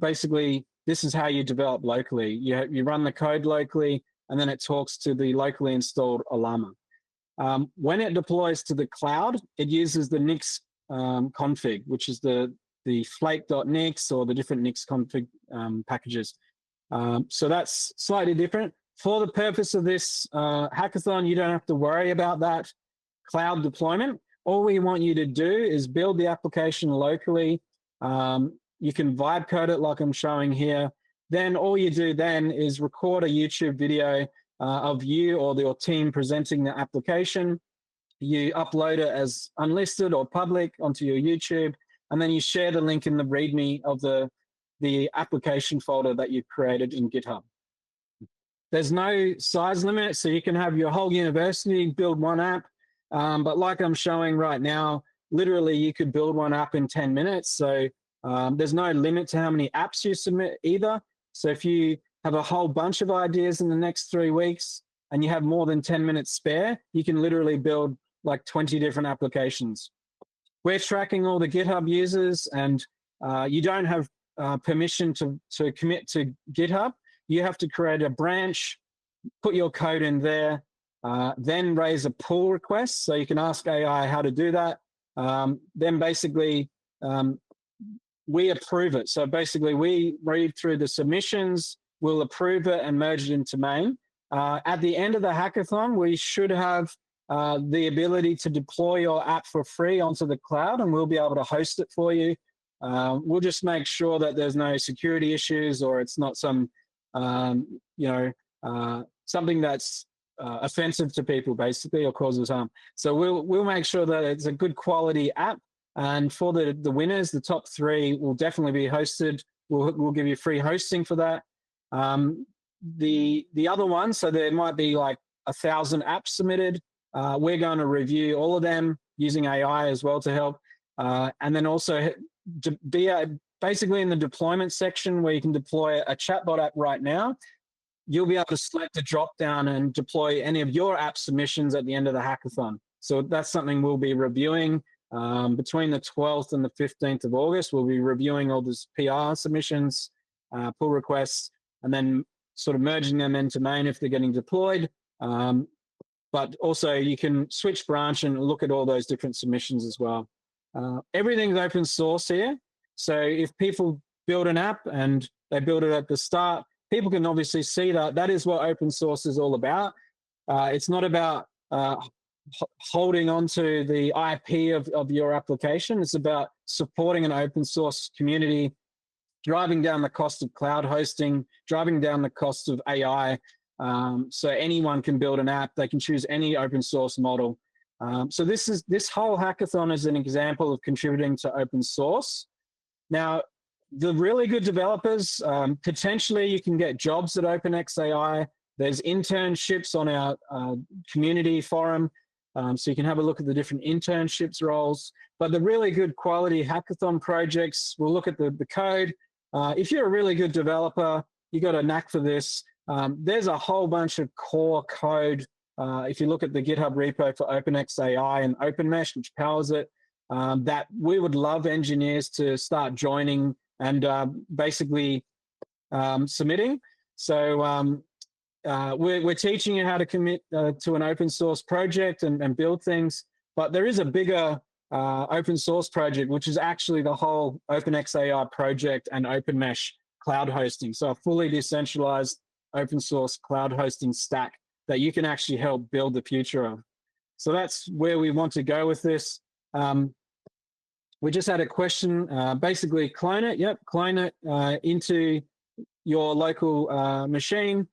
basically this is how you develop locally. You run the code locally, and then it talks to the locally installed Llama. When it deploys to the cloud, it uses the Nix config, which is the flake.nix or the different Nix config packages. So that's slightly different. For the purpose of this hackathon, you don't have to worry about that cloud deployment. all we want you to do is build the application locally. You can vibe code it like I'm showing here. Then all you do then is record a YouTube video of you or your team presenting the application. You upload it as unlisted or public onto your YouTube, and then you share the link in the README of the application folder that you've created in GitHub. There's no size limit, so you can have your whole university build one app. But like I'm showing right now, literally you could build one app in 10 minutes. So there's no limit to how many apps you submit either. So if you have a whole bunch of ideas in the next 3 weeks and you have more than 10 minutes spare, you can literally build like 20 different applications. We're tracking all the GitHub users, and you don't have permission to commit to GitHub. You have to create a branch, put your code in there, then raise a pull request. So you can ask AI how to do that. Then basically, we approve it. So basically, we read through the submissions, we'll approve it and merge it into main. At the end of the hackathon, we should have the ability to deploy your app for free onto the cloud, and we'll be able to host it for you. We'll just make sure that there's no security issues, or it's not some, something that's offensive to people, basically, or causes harm. So we'll make sure that it's a good quality app. And for the winners, the top 3 will definitely be hosted. We'll give you free hosting for that. The other one, so there might be like 1,000 apps submitted. We're going to review all of them using AI as well to help. And then also be basically in the deployment section where you can deploy a chatbot app right now, you'll be able to select a drop down and deploy any of your app submissions at the end of the hackathon. So that's something we'll be reviewing between the 12th and the 15th of August. We'll be reviewing all these PR submissions, pull requests, and then sort of merging them into main if they're getting deployed. But also you can switch branch and look at all those different submissions as well. Everything's open source here. So if people build an app and they build it at the start, people can obviously see that that is what open source is all about. It's not about holding onto the IP of your application. It's about supporting an open source community, driving down the cost of cloud hosting, driving down the cost of AI. So anyone can build an app. They can choose any open source model. So this whole hackathon is an example of contributing to open source. Now, the really good developers, potentially you can get jobs at OpenxAI. There's internships on our community forum. So you can have a look at the different internships roles. But the really good quality hackathon projects, we'll look at the code. If you're a really good developer, you got a knack for this. There's a whole bunch of core code. If you look at the GitHub repo for OpenxAI and OpenMesh, which powers it, that we would love engineers to start joining and basically submitting. So we're teaching you how to commit to an open source project and build things. But there is a bigger open source project, which is actually the whole OpenxAI project and OpenMesh cloud hosting. So a fully decentralized open source cloud hosting stack that you can actually help build the future of. So that's where we want to go with this. We just had a question, basically clone it. Yep, clone it into your local machine.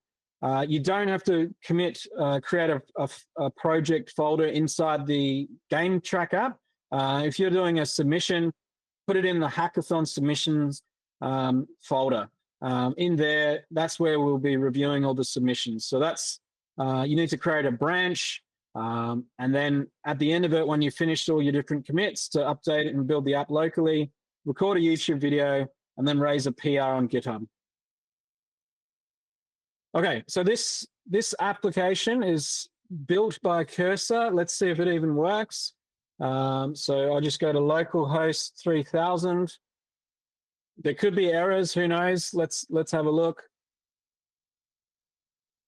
You don't have to create a project folder inside the game track app. If you're doing a submission, put it in the hackathon submissions folder. In there, that's where we'll be reviewing all the submissions. So that's, you need to create a branch. And then at the end of it, when you've finished all your different commits, to update it and build the app locally, record a YouTube video, and then raise a PR on GitHub. Okay, so this application is built by Cursor. Let's see if it even works. So I'll just go to localhost 3000. There could be errors, who knows? Let's have a look.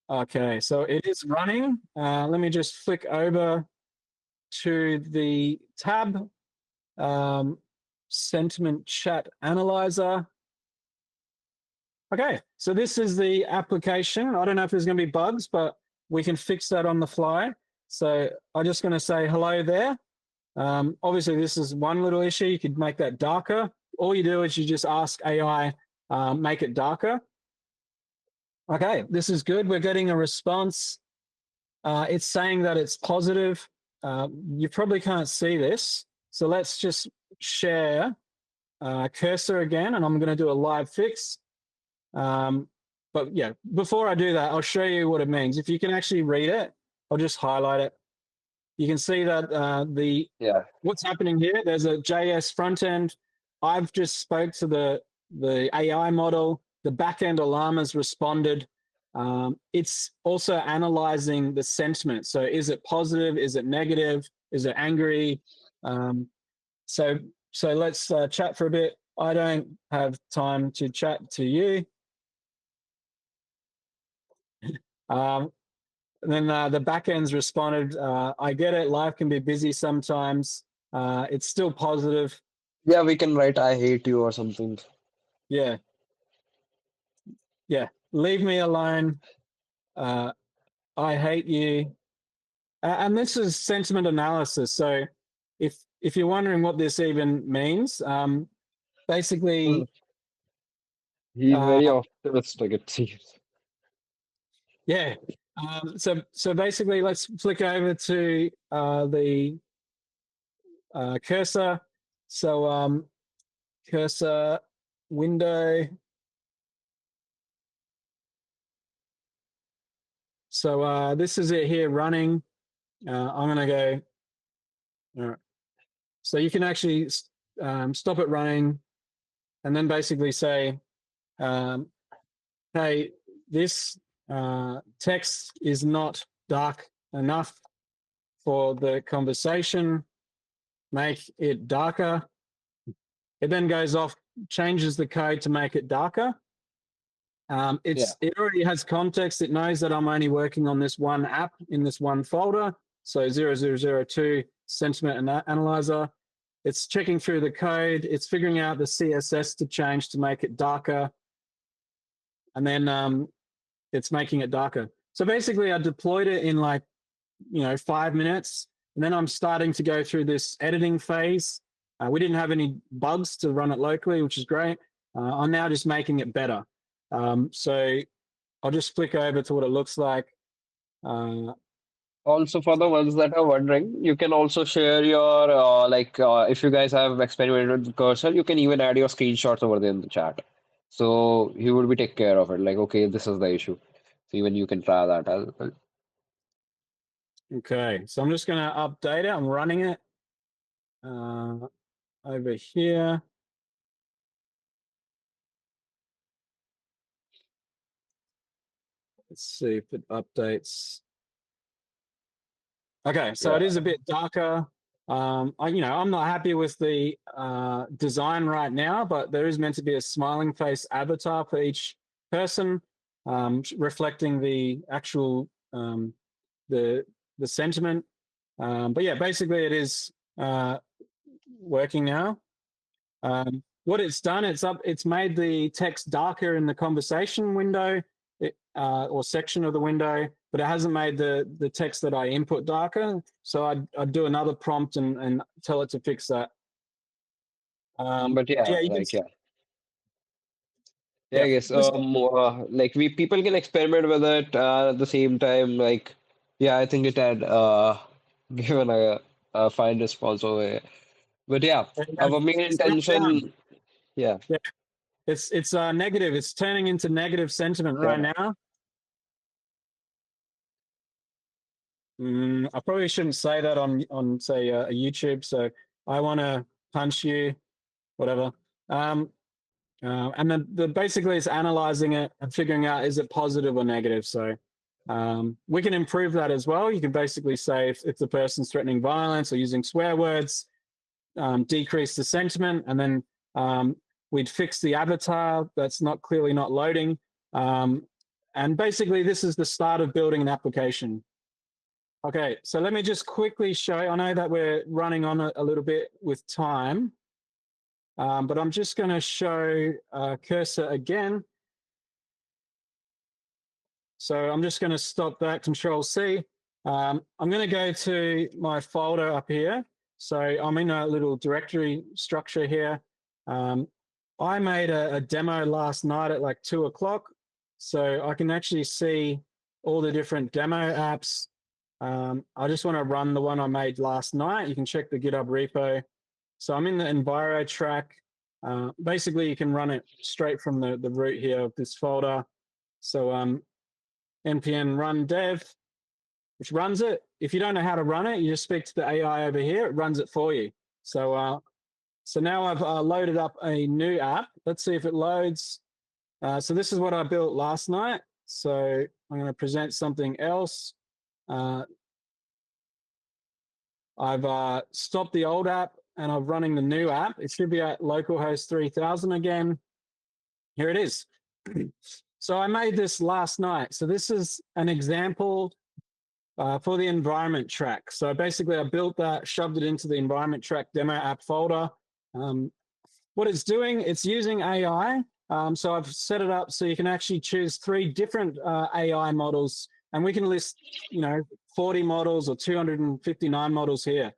Okay, so it is running. Let me just flick over to the tab, Sentiment Chat Analyzer. Okay, so this is the application. I don't know if there's going to be bugs, but we can fix that on the fly. So I'm just going to say hello there. Obviously, this is one little issue. You could make that darker. All you do is you just ask AI, make it darker. Okay, this is good. We're getting a response. It's saying that it's positive. You probably can't see this. So let's just share cursor again, and I'm going to do a live fix. But yeah, before I do that, I'll show you what it means. If you can actually read it, I'll just highlight it. You can see that what's happening here. There's a JS front end. I've just spoke to the AI model. The backend alarm has responded. It's also analyzing the sentiment. So is it positive? Is it negative? Is it angry? So let's chat for a bit. I don't have time to chat to you. Then the backend's responded, I get it, life can be busy sometimes. It's still positive. Yeah, we can write I hate you or something. Yeah. Yeah. Leave me alone. I hate you. And this is sentiment analysis. So if you're wondering what this even means, basically he's very optimistic, it seems. Yeah. So basically, let's flick over to the cursor. So cursor window. So this is it here running. I'm going to go. All right. So you can actually stop it running and then basically say, hey, this text is not dark enough for the conversation. Make it darker. It then goes off, changes the code to make it darker. It already has context. It knows that I'm only working on this one app in this one folder. So 0002 sentiment analyzer. It's checking through the code. It's figuring out the CSS to change to make it darker. And then it's making it darker. So basically I deployed it in 5 minutes. And then I'm starting to go through this editing phase. We didn't have any bugs to run it locally, which is great. I'm now just making it better. So I'll just flick over to what it looks like. Also, for the ones that are wondering, you can also share your if you guys have experimented with cursor, you can even add your screenshots over there in the chat. So he would be take care of it. Like, okay, this is the issue. So even you can try that as well. Okay, so I'm just going to update it. I'm running it over here. Let's see if it updates. Okay, so it is a bit darker. I'm not happy with the design right now, but there is meant to be a smiling face avatar for each person, reflecting the actual the sentiment. But yeah, basically it is working now. What it's done, it's made the text darker in the conversation window or section of the window, but it hasn't made the text that I input darker. So I'd do another prompt and tell it to fix that. But yeah, I guess people can experiment with it at the same time. Like, yeah, I think it had given a fine response over here. But yeah, our main intention, yeah. It's negative. It's turning into negative sentiment right now. I probably shouldn't say that on say a YouTube. So I want to punch you, whatever. And then basically it's analyzing it and figuring out is it positive or negative. So we can improve that as well. You can basically say if the person's threatening violence or using swear words, decrease the sentiment, and then we'd fix the avatar that's clearly not loading. And basically this is the start of building an application. Okay, so let me just quickly show you. I know that we're running on a little bit with time, but I'm just going to show cursor again. So I'm just going to stop that, Control C. I'm going to go to my folder up here. So I'm in a little directory structure here. I made a demo last night at like 2 o'clock. So I can actually see all the different demo apps. I just want to run the one I made last night. You can check the GitHub repo. So I'm in the Enviro track. Basically, you can run it straight from the root here of this folder. So npm run dev, which runs it. If you don't know how to run it, you just speak to the AI over here. It runs it for you. So so now I've loaded up a new app. Let's see if it loads. So this is what I built last night. So I'm going to present something else. I've stopped the old app and I'm running the new app. It should be at localhost 3000 again. Here it is. So I made this last night. So this is an example for the environment track. So basically I built that, shoved it into the environment track demo app folder. What it's doing, it's using AI. So I've set it up so you can actually choose 3 different AI models, and we can list, 40 models or 259 models here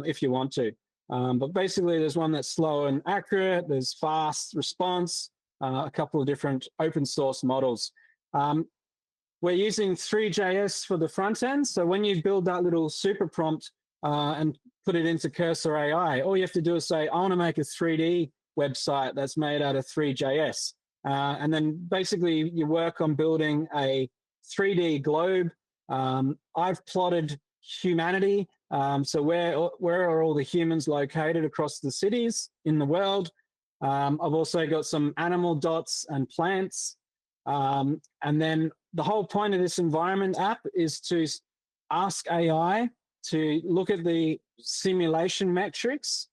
if you want to. But basically there's one that's slow and accurate, there's fast response, a couple of different open source models. We're using Three.js for the front end. So when you build that little super prompt and put it into Cursor AI, all you have to do is say, I want to make a 3D website that's made out of Three.js. And then basically you work on building a 3D globe. I've plotted humanity. So where are all the humans located across the cities in the world? I've also got some animal dots and plants. And then the whole point of this environment app is to ask AI to look at the simulation metrics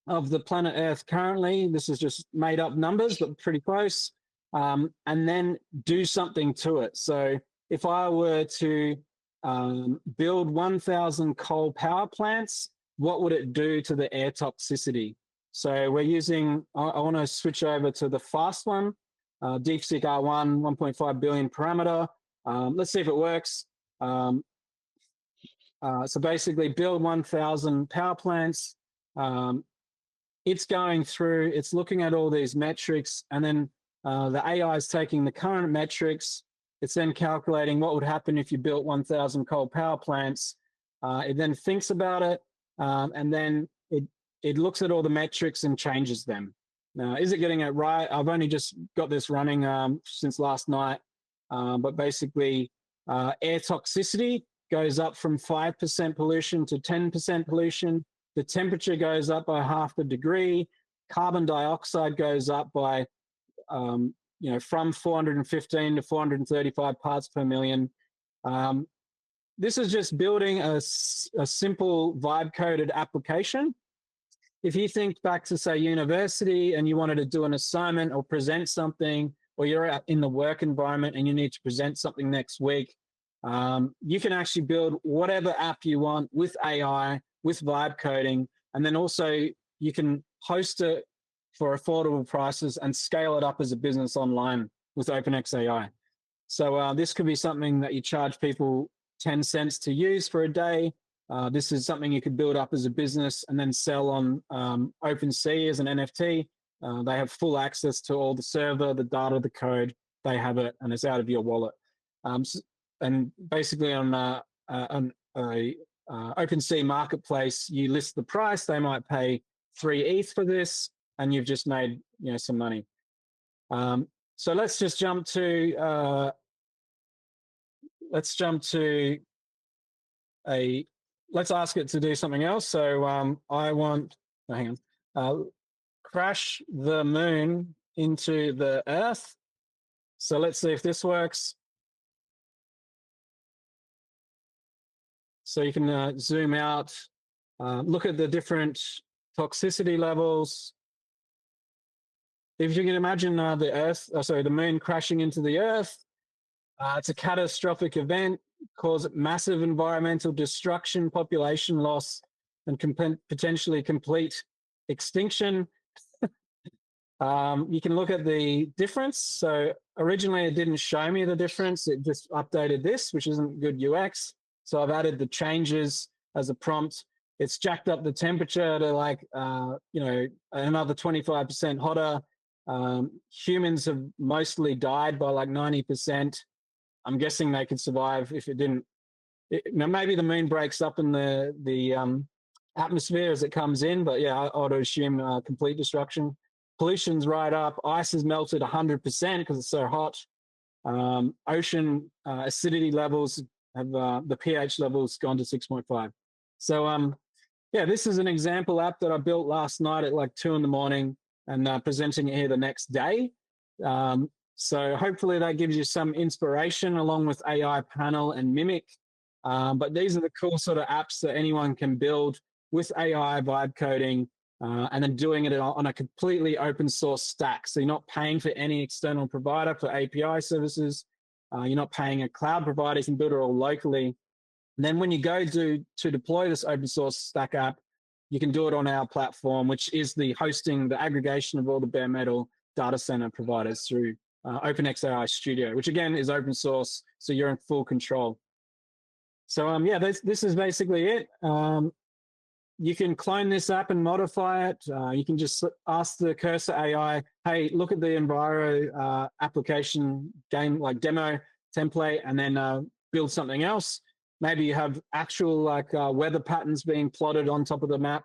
of the planet Earth currently. This is just made up numbers, but pretty close. And then do something to it. So if I were to build 1,000 coal power plants, what would it do to the air toxicity? So we're using, I want to switch over to the fast one. DeepSeek R1, 1.5 billion parameter. Let's see if it works. So basically build 1,000 power plants. It's going through, it's looking at all these metrics, and then the AI is taking the current metrics. It's then calculating what would happen if you built 1,000 coal power plants. It then thinks about it, and then it looks at all the metrics and changes them. Now, is it getting it right? I've only just got this running since last night, but basically air toxicity goes up from 5% pollution to 10% pollution. The temperature goes up by 0.5 degree. Carbon dioxide goes up by, from 415 to 435 parts per million. This is just building a simple vibe-coded application. If you think back to, say, university and you wanted to do an assignment or present something, or you're out in the work environment and you need to present something next week, you can actually build whatever app you want with AI, with vibe coding, and then also you can host it for affordable prices and scale it up as a business online with OpenxAI. So this could be something that you charge people 10 cents to use for a day. This is something you could build up as a business and then sell on OpenSea as an NFT. They have full access to all the server, the data, the code. They have it, and it's out of your wallet. And basically on OpenSea marketplace, you list the price. They might pay 3 ETH for this, and you've just made some money. So let's just jump to let's ask it to do something else. So I want, hang on, crash the moon into the Earth. So let's see if this works. So you can zoom out, look at the different toxicity levels. If you can imagine the moon crashing into the Earth, it's a catastrophic event, cause massive environmental destruction, population loss, and potentially complete extinction. You can look at the difference. So originally it didn't show me the difference. It just updated this, which isn't good UX. So I've added the changes as a prompt. it's jacked up the temperature to like, another 25% hotter. Humans have mostly died by like 90%. I'm guessing they could survive if it didn't. Maybe the moon breaks up in the atmosphere as it comes in, but yeah, I ought to assume complete destruction. Pollution's right up. Ice has melted 100% because it's so hot. Ocean acidity levels have the pH levels gone to 6.5. So yeah, this is an example app that I built last night at like 2 a.m. and presenting it here the next day. So hopefully that gives you some inspiration along with AI Panel and Mimic. But these are the cool sort of apps that anyone can build with AI vibe coding and then doing it on a completely open source stack. So you're not paying for any external provider for API services. You're not paying a cloud provider. You can build it all locally. And then when you go to deploy this open source stack app, you can do it on our platform, which is the hosting, the aggregation of all the bare metal data center providers through OpenxAI Studio, which again is open source, so you're in full control. So yeah, this is basically it. You can clone this app and modify it. You can just ask the Cursor AI, hey, look at the Enviro application game like demo template, and then build something else. Maybe you have actual like weather patterns being plotted on top of the map.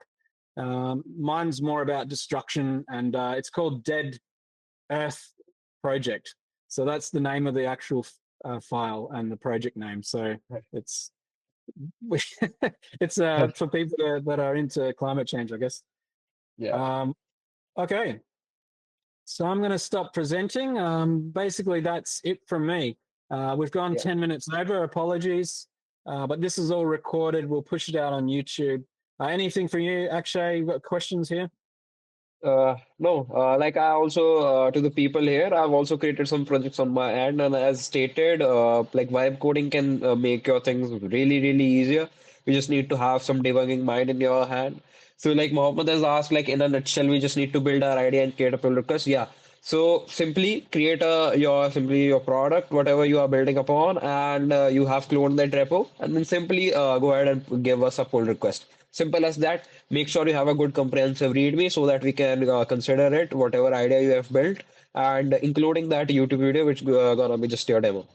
Mine's more about destruction, and it's called Dead Earth Project. So that's the name of the actual file and the project name. So it's it's for people that are into climate change, I guess. Yeah. Okay. So I'm going to stop presenting. Basically, that's it from me. We've gone 10 minutes over. Apologies. But this is all recorded. We'll push it out on YouTube. Anything from you, Akshay? You got questions here? No, like I also to the people here, I've also created some projects on my end, and as stated, like vibe coding can make your things really, really easier. You just need to have some debugging mind in your hand. So, like Mohammed has asked, like in a nutshell, we just need to build our idea and create a pull request. Yeah. So simply create your product, whatever you are building upon, and you have cloned that repo, and then simply go ahead and give us a pull request. Simple as that. Make sure you have a good comprehensive README so that we can consider it, whatever idea you have built, and including that YouTube video, which gonna be just your demo.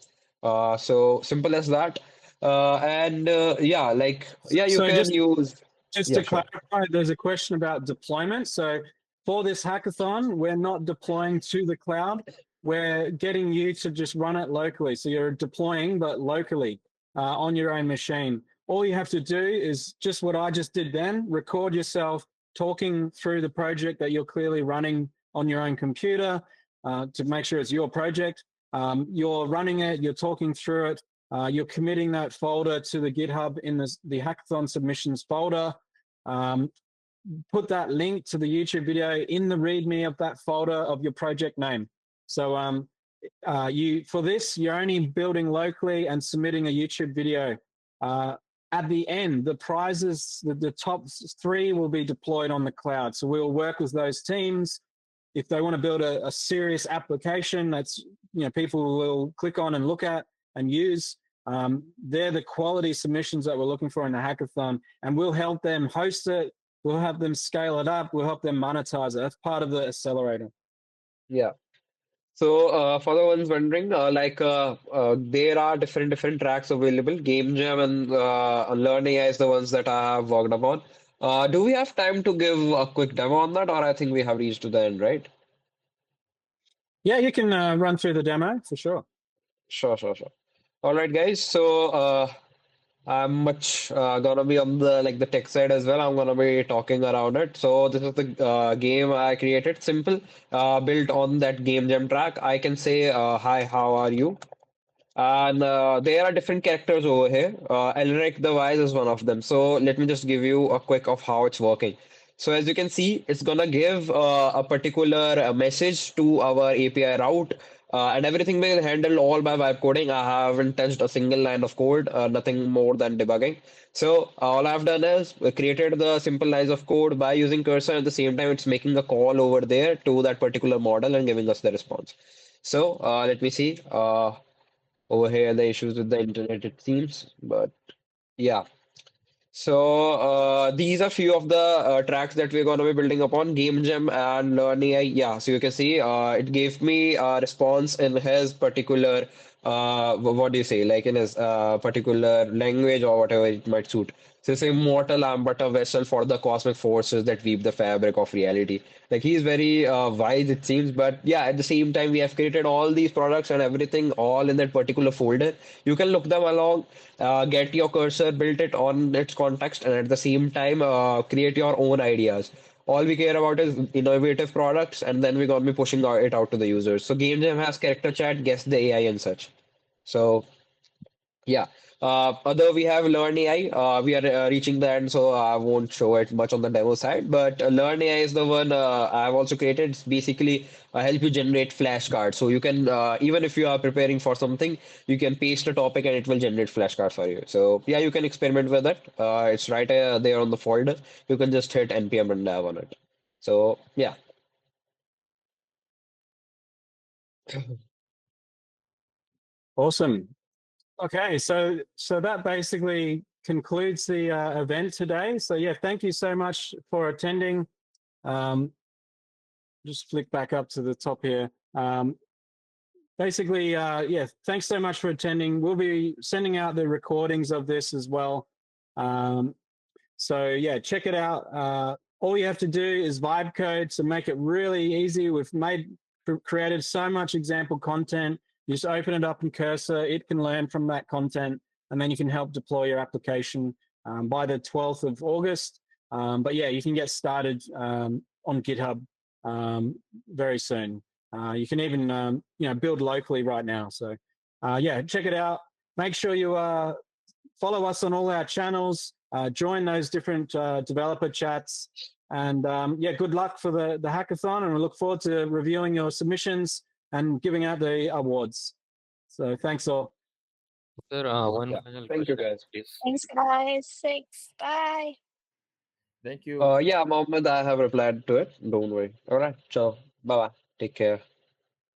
So simple as that. Yeah, like yeah, you So can use. just Yeah, to sure. clarify, there's a question about deployment. So for this hackathon, we're not deploying to the cloud. We're getting you to just run it locally. So you're deploying, but locally on your own machine. All you have to do is just what I just did then, record yourself talking through the project that you're clearly running on your own computer to make sure it's your project. You're running it, you're talking through it, you're committing that folder to the GitHub in the hackathon submissions folder. Put that link to the YouTube video in the README of that folder of your project name. So for this, you're only building locally and submitting a YouTube video. At the end, the prizes, the top 3 will be deployed on the cloud. So we'll work with those teams. If they want to build a serious application that's people will click on and look at and use, they're the quality submissions that we're looking for in the hackathon, and we'll help them host it. We'll help them scale it up. We'll help them monetize it. That's part of the accelerator. Yeah. So for the ones wondering, there are different tracks available. Game Jam and Learn AI is the ones that I have worked upon. Do we have time to give a quick demo on that, or I think we have reached to the end, right? Yeah, you can run through the demo for sure. Sure. All right, guys. So I'm much gonna be on the tech side as well. I'm gonna be talking around it. So this is the game I created. Simple, built on that game jam track. I can say, hi, how are you? And there are different characters over here. Elric the Wise is one of them. So let me just give you a quick of how it's working. So as you can see, it's gonna give a particular message to our API route, and everything being handled all by vibe coding. I haven't touched a single line of code, nothing more than debugging. So all I've done is created the simple lines of code by using cursor. At the same time, it's making a call over there to that particular model and giving us the response. So let me see. Over here, the issues with the internet, it seems, but yeah. So these are few of the tracks that we're going to be building upon: Game Jam and Learn AI. Yeah, so you can see it gave me a response in his particular, what do you say, like in his particular language or whatever it might suit. So say, mortal am but a vessel for the cosmic forces that weave the fabric of reality. Like he's very wise, it seems, but yeah, at the same time, we have created all these products and everything all in that particular folder. You can look them along, get your cursor, build it on its context, and at the same time, create your own ideas. All we care about is innovative products, and then we're gonna be pushing it out to the users. So Game Jam has character chat, guess the AI, and such. So yeah. Other we have Learn AI. We are reaching the end, so I won't show it much on the demo side. But Learn AI is the one I've also created. It's basically help you generate flashcards. So you can even if you are preparing for something, you can paste a topic and it will generate flashcards for you. So yeah, you can experiment with it. It's right there on the folder. You can just hit npm and nav on it. So yeah. Awesome. Okay, so that basically concludes the event today. So yeah, thank you so much for attending. Just flick back up to the top here. Basically, yeah, thanks so much for attending. We'll be sending out the recordings of this as well. So yeah, check it out. All you have to do is vibe code to make it really easy. We've created so much example content. You just open it up in Cursor. It can learn from that content, and then you can help deploy your application by the 12th of August. But yeah, you can get started on GitHub very soon. You can even build locally right now. So yeah, check it out. Make sure you follow us on all our channels. Join those different developer chats. And yeah, good luck for the hackathon. And we look forward to reviewing your submissions and giving out the awards. So thanks all. Sir, one final Thank you, question, guys. please. Thanks, guys. Thanks. Bye. Thank you. Yeah, Mohammed, I have replied to it. Don't worry. All right. Ciao. Bye bye. Take care.